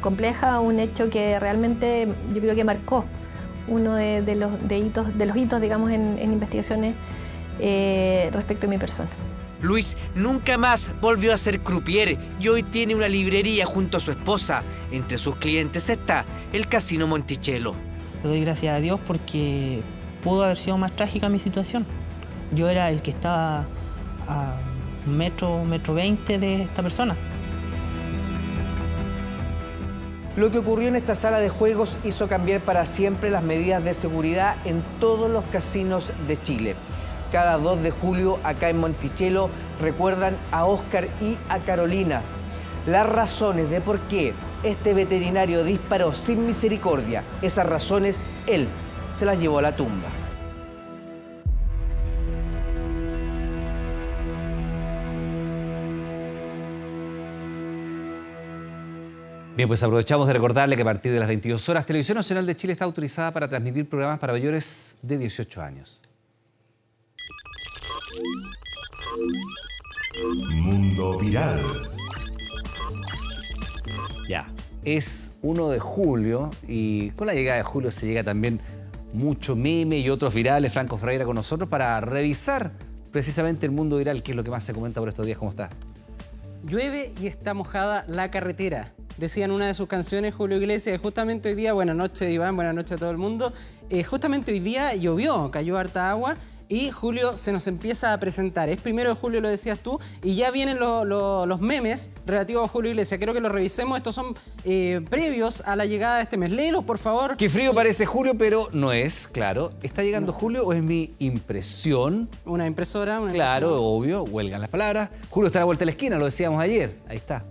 compleja, un hecho que realmente yo creo que marcó uno de los hitos, digamos, en investigaciones respecto a mi persona. Luis nunca más volvió a ser croupier y hoy tiene una librería junto a su esposa. Entre sus clientes está el Casino Monticello. Le doy gracias a Dios porque pudo haber sido más trágica mi situación. Yo era el que estaba a metro 20 de esta persona. Lo que ocurrió en esta sala de juegos hizo cambiar para siempre las medidas de seguridad en todos los casinos de Chile. Cada 2 de julio, acá en Monticello, recuerdan a Óscar y a Carolina. Las razones de por qué este veterinario disparó sin misericordia, esas razones él se las llevó a la tumba. Bien, pues aprovechamos de recordarle que a partir de las 22 horas, Televisión Nacional de Chile está autorizada para transmitir programas para mayores de 18 años. Mundo Viral. Ya, es 1 de julio y con la llegada de julio se llega también mucho meme y otros virales. Franco Ferreira con nosotros para revisar precisamente el mundo viral, que es lo que más se comenta por estos días. ¿Cómo está? Llueve y está mojada la carretera. Decía en una de sus canciones Julio Iglesias, justamente hoy día, buenas noches Iván, buenas noches a todo el mundo, justamente hoy día llovió, cayó harta agua y Julio se nos empieza a presentar. Es 1 de julio, lo decías tú, y ya vienen los memes relativos a Julio Iglesias. Quiero que los revisemos, estos son previos a la llegada de este mes. Léelos, por favor. Qué frío parece Julio, pero no es, claro. ¿Está llegando Julio o es mi impresión? Una impresora. Claro, obvio, huelgan las palabras. Julio está a la vuelta de la esquina, lo decíamos ayer. Ahí está.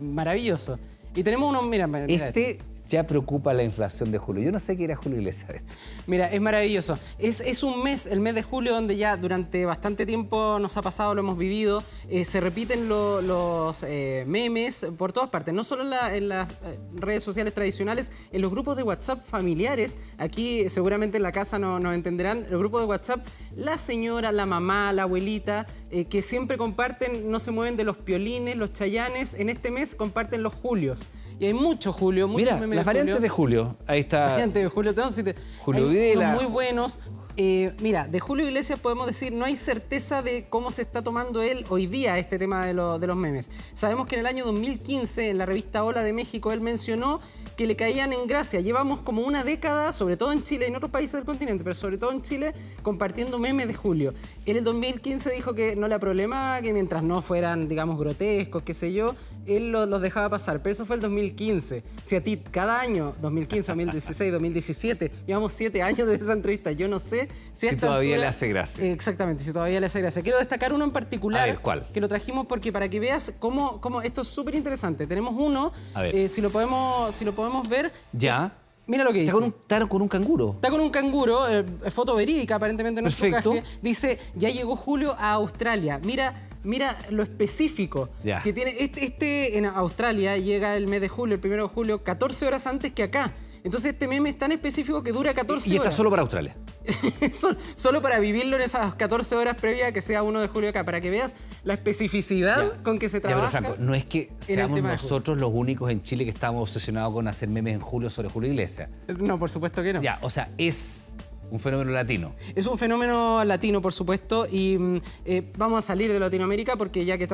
Maravilloso. Y tenemos unos, mira este ya preocupa la inflación de Julio. Yo no sé qué era Julio Iglesias de esto. Mira, es maravilloso. Es un mes, el mes de julio, donde ya durante bastante tiempo nos ha pasado, lo hemos vivido. Se repiten los memes por todas partes, no solo en las redes sociales tradicionales, en los grupos de WhatsApp familiares. Aquí seguramente en la casa nos entenderán. Los grupos de WhatsApp, la señora, la mamá, la abuelita, que siempre comparten, no se mueven de los Piolines, los Chayanes. En este mes comparten los Julios. Y hay mucho Julio, muchos memes de Julio. Las variantes de Julio. Ahí está. Variantes de Julio. Julio Videla. Muy buenos. Mira, de Julio Iglesias podemos decir, no hay certeza de cómo se está tomando él hoy día este tema de los memes. Sabemos que en el año 2015, en la revista Hola de México, él mencionó que le caían en gracia. Llevamos como una década, sobre todo en Chile y en otros países del continente, pero sobre todo en Chile, compartiendo memes de Julio. En el 2015 dijo que no le problemaba, que mientras no fueran, digamos, grotescos, qué sé yo, él los dejaba pasar. Pero eso fue el 2015. Si a ti cada año, 2015, 2016, 2017, llevamos 7 años de esa entrevista, yo no sé si todavía le hace gracia. Exactamente, si todavía le hace gracia. Quiero destacar uno en particular. A ver, ¿cuál? Que lo trajimos porque para que veas cómo esto es súper interesante. Tenemos uno, si lo podemos ver. Ya. Mira lo que dice. Está con un canguro. Está con un canguro, foto verídica aparentemente en nuestro Perfecto. caje. Dice, ya llegó Julio a Australia. Mira lo específico que tiene. En Australia llega el mes de julio, el 1 de julio, 14 horas antes que acá. Entonces este meme es tan específico que dura 14 horas. Y está solo para Australia. Solo para vivirlo en esas 14 horas previas a que sea 1 de julio acá, para que veas la especificidad con que se trabaja. Pero Franco, no es que seamos nosotros los únicos en Chile que estamos obsesionados con hacer memes en julio sobre Julio Iglesias. No, por supuesto que no. Ya, o sea, es un fenómeno latino. Es un fenómeno latino, por supuesto, y vamos a salir de Latinoamérica porque ya que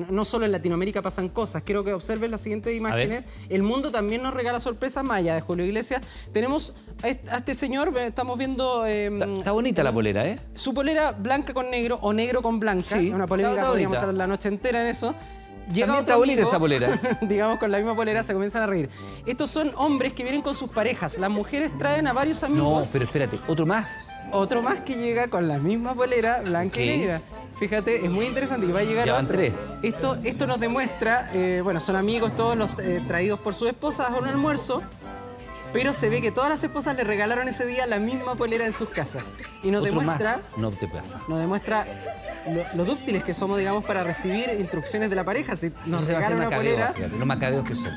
no solo en Latinoamérica pasan cosas. Quiero que observen las siguientes imágenes. El mundo también nos regala sorpresas más allá de Julio Iglesias. Tenemos a este señor, estamos viendo... Está bonita la polera, ¿eh? Su polera blanca con negro o negro con blanca. Sí, una polera que podríamos estar la noche entera en eso. También está bonita esa polera. Digamos, con la misma polera se comienzan a reír. Estos son hombres que vienen con sus parejas. Las mujeres traen a varios amigos. No, pero espérate, ¿otro más? Otro más que llega con la misma polera blanca y negra. Fíjate, es muy interesante y va a llegar ya van 3. Esto nos demuestra, bueno, son amigos todos los traídos por sus esposas a un almuerzo, pero se ve que todas las esposas le regalaron ese día la misma polera en sus casas. Y nos demuestra... No te pasa. Nos demuestra lo dúctiles que somos, digamos, para recibir instrucciones de la pareja. Si nos regalan una polera... Lo macabeos que son.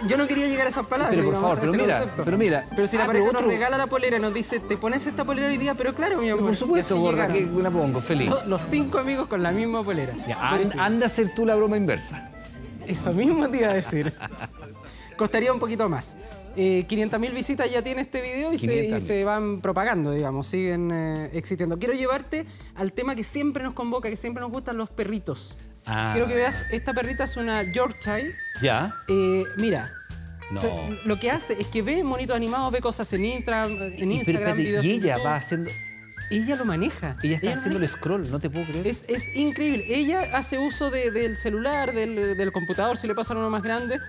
Yo no quería llegar a esas palabras. Pero por favor, pero mira. Pero si la pareja nos regala la polera y nos dice, te pones esta polera hoy día, pero claro, mi amor. Por supuesto, gorda, que la pongo, feliz. Los 5 amigos con la misma polera. Ya, anda a hacer tú la broma inversa. Eso mismo te iba a decir. Costaría un poquito más. 500.000 visitas ya tiene este video y se van propagando, digamos, siguen existiendo. Quiero llevarte al tema que siempre nos convoca, que siempre nos gustan, los perritos. Quiero que veas, esta perrita es una Yorkshire. Ya. Mira. No. Lo que hace es que ve monitos animados, ve cosas en Instagram, videos y ella YouTube. va haciendo... Ella lo maneja. Ella está haciendo el scroll, no te puedo creer. Es increíble. Ella hace uso del celular, del computador, si le pasan uno más grande.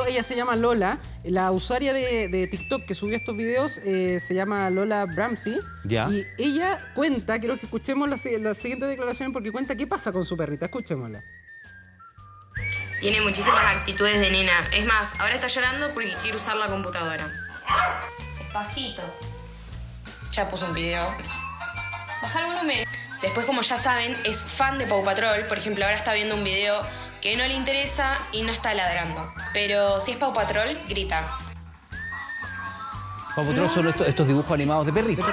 Ella se llama Lola. La usuaria de TikTok que subió estos videos se llama Lola Bramsey. Ya. Y ella cuenta, quiero que escuchemos la siguiente declaración porque cuenta qué pasa con su perrita. Escuchémosla. Tiene muchísimas actitudes de nena. Es más, ahora está llorando porque quiere usar la computadora. Despacito. Ya puso un video. Bajar el volumen. Después, como ya saben, es fan de Paw Patrol. Por ejemplo, ahora está viendo un video que no le interesa y no está ladrando. Pero si es Paw Patrol, grita. Paw Patrol son estos dibujos animados de perritos.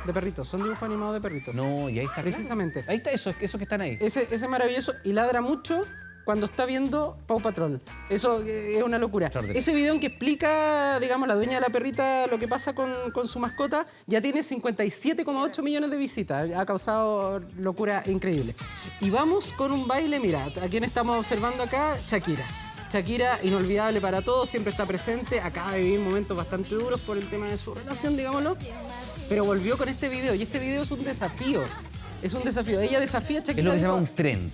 De perritos. Son dibujos animados de perritos. No, y ahí está. Precisamente. Claro. Ahí está esos que están ahí. Ese maravilloso y ladra mucho cuando está viendo Paw Patrol. Eso es una locura. Ese video en que explica, digamos, la dueña de la perrita lo que pasa con su mascota, ya tiene 57,8 millones de visitas. Ha causado locura increíble. Y vamos con un baile, mira, a quien estamos observando acá, Shakira. Shakira, inolvidable para todos, siempre está presente, acaba de vivir momentos bastante duros por el tema de su relación, digámoslo, pero volvió con este video, y este video es un desafío. Es un desafío. Ella desafía a Shakira. Es lo que se llama un trend.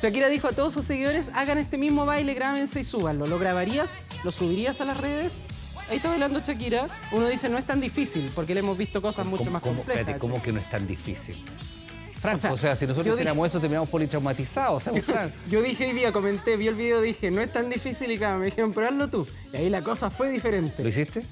Shakira dijo a todos sus seguidores, hagan este mismo baile, grábense y súbanlo. ¿Lo grabarías? ¿Lo subirías a las redes? Ahí está bailando Shakira. Uno dice, no es tan difícil, porque le hemos visto cosas mucho más complejas. Espérate, ¿cómo que no es tan difícil? Franco, o sea si nosotros hiciéramos eso, terminamos politraumatizados. Yo dije hoy día, comenté, vi el video, dije, no es tan difícil y claro, me dijeron, pero hazlo tú. Y ahí la cosa fue diferente. ¿Lo hiciste?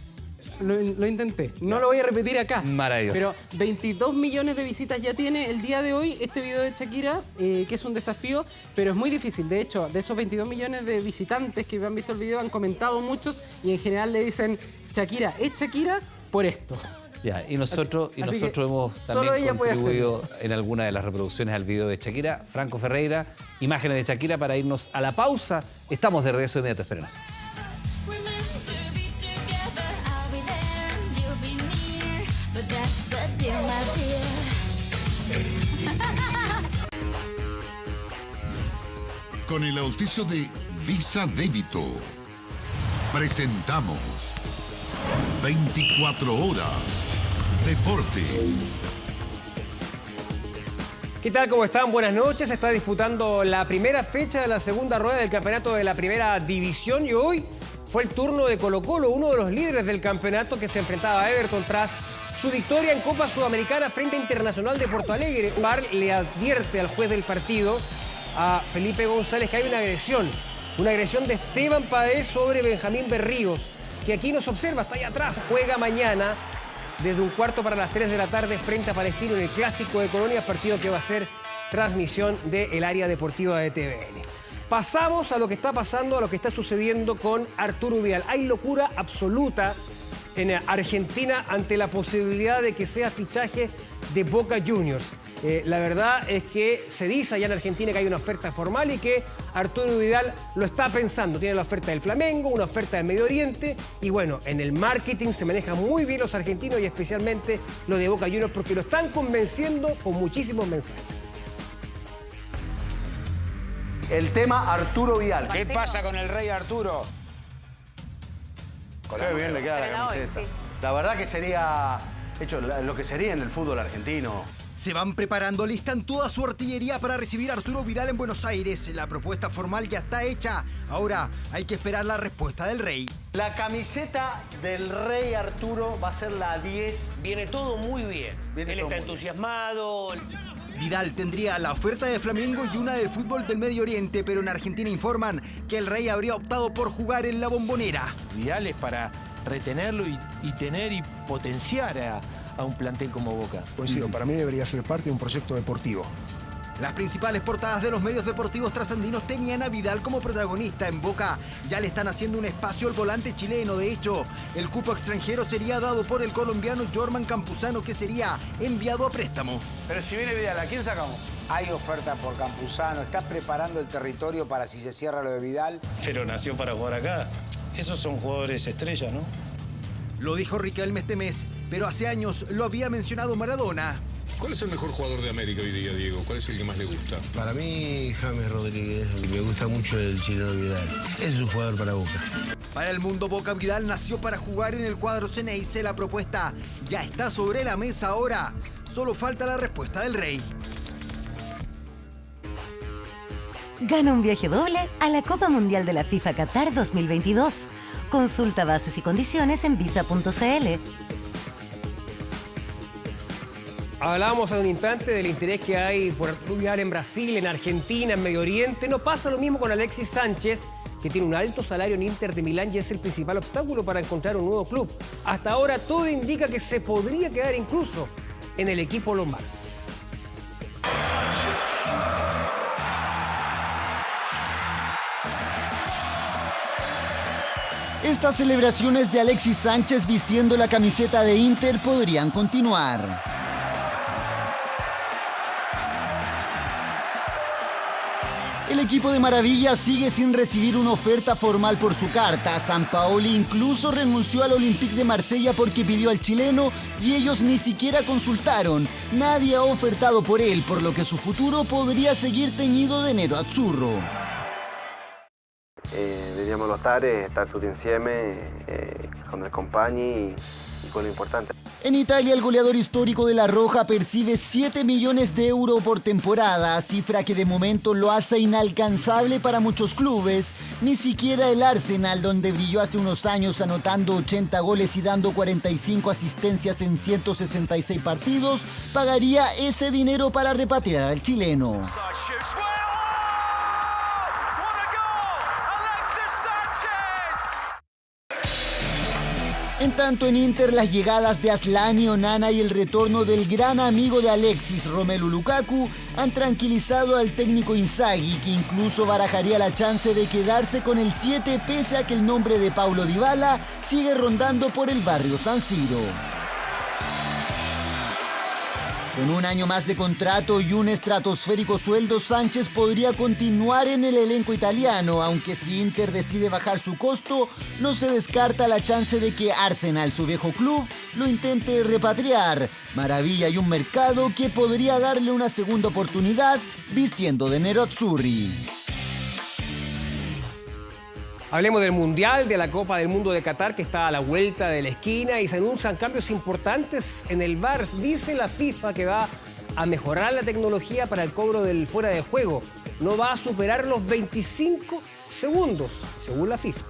Lo intenté. No lo voy a repetir acá. Maravilloso. Pero 22 millones de visitas ya tiene el día de hoy este video de Shakira, que es un desafío, pero es muy difícil. De hecho, de esos 22 millones de visitantes que han visto el video, han comentado muchos y en general le dicen, Shakira, es Shakira por esto. Ya, y nosotros hemos también contribuido en alguna de las reproducciones al video de Shakira. Franco Ferreira, imágenes de Shakira para irnos a la pausa. Estamos de regreso inmediato, espérenos. Con el auspicio de Visa Débito, presentamos 24 Horas Deportes. ¿Qué tal? ¿Cómo están? Buenas noches. Se está disputando la primera fecha de la segunda rueda del campeonato de la primera división y hoy fue el turno de Colo-Colo, uno de los líderes del campeonato que se enfrentaba a Everton tras su victoria en Copa Sudamericana frente a Internacional de Porto Alegre. VAR le advierte al juez del partido, a Felipe González, que hay una agresión de Esteban Paez sobre Benjamín Berríos, que aquí nos observa, está ahí atrás. Juega mañana desde 1:15 de la tarde frente a Palestino en el Clásico de Colonias, partido que va a ser transmisión del área deportiva de TVN. Pasamos a lo que está pasando, a lo que está sucediendo con Arturo Vidal. Hay locura absoluta en Argentina ante la posibilidad de que sea fichaje de Boca Juniors. La verdad es que se dice allá en Argentina que hay una oferta formal y que Arturo Vidal lo está pensando. Tiene la oferta del Flamengo, una oferta del Medio Oriente y bueno, en el marketing se manejan muy bien los argentinos y especialmente lo de Boca Juniors porque lo están convenciendo con muchísimos mensajes. El tema Arturo Vidal. ¿Qué pasa con el rey Arturo? Qué bien le queda la camiseta. La verdad que sería hecho lo que sería en el fútbol argentino. Se van preparando, listan toda su artillería para recibir a Arturo Vidal en Buenos Aires. La propuesta formal ya está hecha. Ahora hay que esperar la respuesta del rey. La camiseta del rey Arturo va a ser la 10. Viene todo muy bien. Él está entusiasmado. Vidal tendría la oferta de Flamengo y una del fútbol del Medio Oriente, pero en Argentina informan que el rey habría optado por jugar en la Bombonera. Vidal es para retenerlo y tener y potenciar a un plantel como Boca. Coincido, para mí debería ser parte de un proyecto deportivo. Las principales portadas de los medios deportivos trascendinos tenían a Vidal como protagonista. En Boca ya le están haciendo un espacio al volante chileno. De hecho, el cupo extranjero sería dado por el colombiano Jorman Campuzano, que sería enviado a préstamo. Pero si viene Vidal, ¿a quién sacamos? Hay oferta por Campuzano, está preparando el territorio para si se cierra lo de Vidal. Pero nació para jugar acá. Esos son jugadores estrella, ¿no? Lo dijo Riquelme este mes, pero hace años lo había mencionado Maradona. ¿Cuál es el mejor jugador de América hoy día, Diego? ¿Cuál es el que más le gusta? Para mí, James Rodríguez. Me gusta mucho el chileno Vidal. Es un jugador para Boca. Para el mundo, Boca, Vidal nació para jugar en el cuadro Ceneice. La propuesta ya está sobre la mesa ahora. Solo falta la respuesta del Rey. Gana un viaje doble a la Copa Mundial de la FIFA Qatar 2022. Consulta bases y condiciones en visa.cl. Hablábamos hace un instante del interés que hay por estudiar en Brasil, en Argentina, en Medio Oriente. No pasa lo mismo con Alexis Sánchez, que tiene un alto salario en Inter de Milán y es el principal obstáculo para encontrar un nuevo club. Hasta ahora todo indica que se podría quedar incluso en el equipo lombardo. Estas celebraciones de Alexis Sánchez vistiendo la camiseta de Inter podrían continuar. El equipo de Maravilla sigue sin recibir una oferta formal por su carta. Sampaoli incluso renunció al Olympique de Marsella porque pidió al chileno y ellos ni siquiera consultaron. Nadie ha ofertado por él, por lo que su futuro podría seguir teñido de nero azzurro. Dobbiamo lottare, stare tutti insieme con il compagni y con lo importante. En Italia, el goleador histórico de La Roja percibe 7 millones de euros por temporada, cifra que de momento lo hace inalcanzable para muchos clubes. Ni siquiera el Arsenal, donde brilló hace unos años anotando 80 goles y dando 45 asistencias en 166 partidos, pagaría ese dinero para repatriar al chileno. En tanto, en Inter, las llegadas de Asllani, Onana y el retorno del gran amigo de Alexis, Romelu Lukaku, han tranquilizado al técnico Inzaghi, que incluso barajaría la chance de quedarse con el 7 pese a que el nombre de Paulo Dybala sigue rondando por el barrio San Siro. Con un año más de contrato y un estratosférico sueldo, Sánchez podría continuar en el elenco italiano, aunque si Inter decide bajar su costo, no se descarta la chance de que Arsenal, su viejo club, lo intente repatriar. Maravilla y un mercado que podría darle una segunda oportunidad vistiendo de nerazzurri. Hablemos del Mundial, de la Copa del Mundo de Qatar, que está a la vuelta de la esquina y se anuncian cambios importantes en el VAR. Dice la FIFA que va a mejorar la tecnología para el cobro del fuera de juego. No va a superar los 25 segundos, según la FIFA.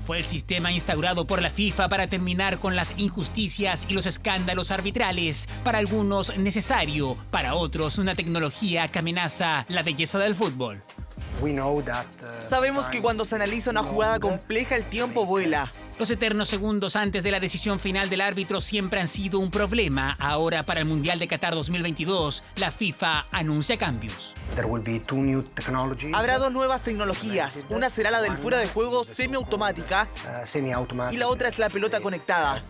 Fue el sistema instaurado por la FIFA para terminar con las injusticias y los escándalos arbitrales. Para algunos necesario, para otros una tecnología que amenaza la belleza del fútbol. Sabemos que cuando se analiza una jugada compleja el tiempo vuela. Los eternos segundos antes de la decisión final del árbitro siempre han sido un problema. Ahora, para el Mundial de Qatar 2022, la FIFA anuncia cambios. Habrá dos nuevas tecnologías. Una será la del fuera de juego semiautomática y la otra es la pelota conectada.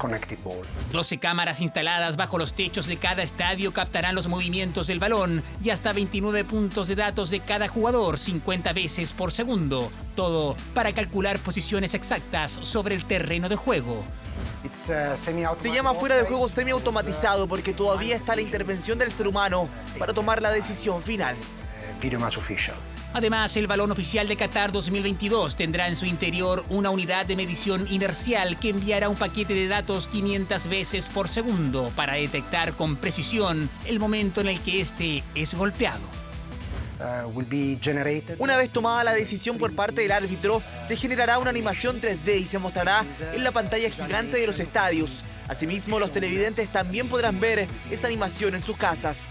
12 cámaras instaladas bajo los techos de cada estadio captarán los movimientos del balón y hasta 29 puntos de datos de cada jugador 50 veces por segundo. Todo para calcular posiciones exactas sobre el terreno de juego. Se llama fuera de juego semiautomatizado porque todavía está la intervención del ser humano para tomar la decisión final. Además, el balón oficial de Qatar 2022 tendrá en su interior una unidad de medición inercial que enviará un paquete de datos 500 veces por segundo para detectar con precisión el momento en el que este es golpeado. Una vez tomada la decisión por parte del árbitro, se generará una animación 3D y se mostrará en la pantalla gigante de los estadios. Asimismo, los televidentes también podrán ver esa animación en sus casas.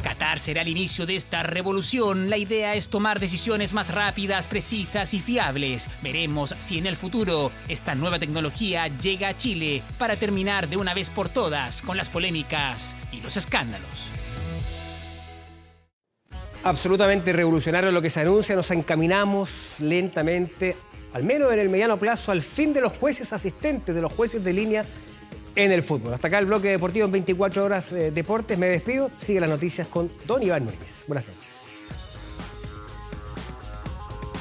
Qatar será el inicio de esta revolución. La idea es tomar decisiones más rápidas, precisas y fiables. Veremos si en el futuro esta nueva tecnología llega a Chile para terminar de una vez por todas con las polémicas y los escándalos. Absolutamente revolucionario lo que se anuncia. Nos encaminamos lentamente, al menos en el mediano plazo, al fin de los jueces asistentes, de los jueces de línea en el fútbol. Hasta acá el bloque deportivo en 24 horas deportes. Me despido. Sigue las noticias con don Iván Núñez. Buenas noches.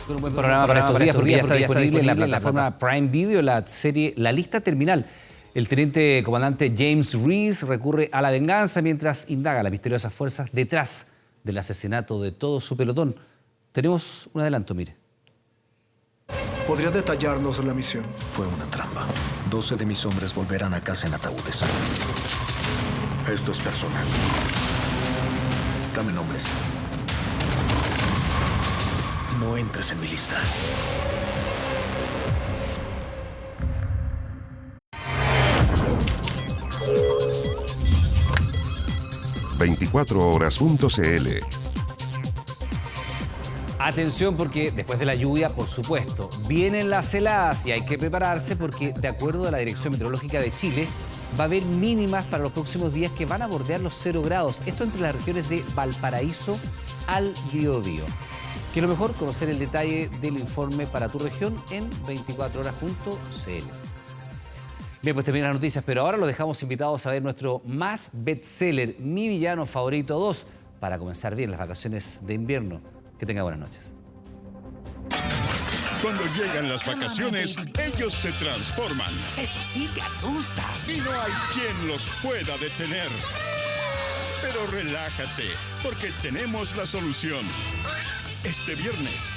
Un buen programa para estos días porque ya está disponible en la plataforma Prime Video la serie La Lista Terminal. El teniente comandante James Reese recurre a la venganza mientras indaga las misteriosas fuerzas detrás del asesinato de todo su pelotón. Tenemos un adelanto, mire. ¿Podría detallarnos la misión? Fue una trampa. 12 de mis hombres volverán a casa en ataúdes. Esto es personal. Dame nombres. No entres en mi lista. ...24horas.cl. Atención porque después de la lluvia, por supuesto, vienen las heladas y hay que prepararse porque, de acuerdo a la Dirección Meteorológica de Chile, va a haber mínimas para los próximos días que van a bordear los 0 grados. Esto entre las regiones de Valparaíso al Biobío. Que lo mejor conocer el detalle del informe para tu región en 24horas.cl. Bien, pues terminan las noticias, pero ahora lo dejamos invitados a ver nuestro más bestseller, Mi Villano Favorito 2, para comenzar bien las vacaciones de invierno. Que tenga buenas noches. Cuando llegan las vacaciones, ellos se transforman. Eso sí que asusta. Y no hay quien los pueda detener. Pero relájate, porque tenemos la solución. Este viernes,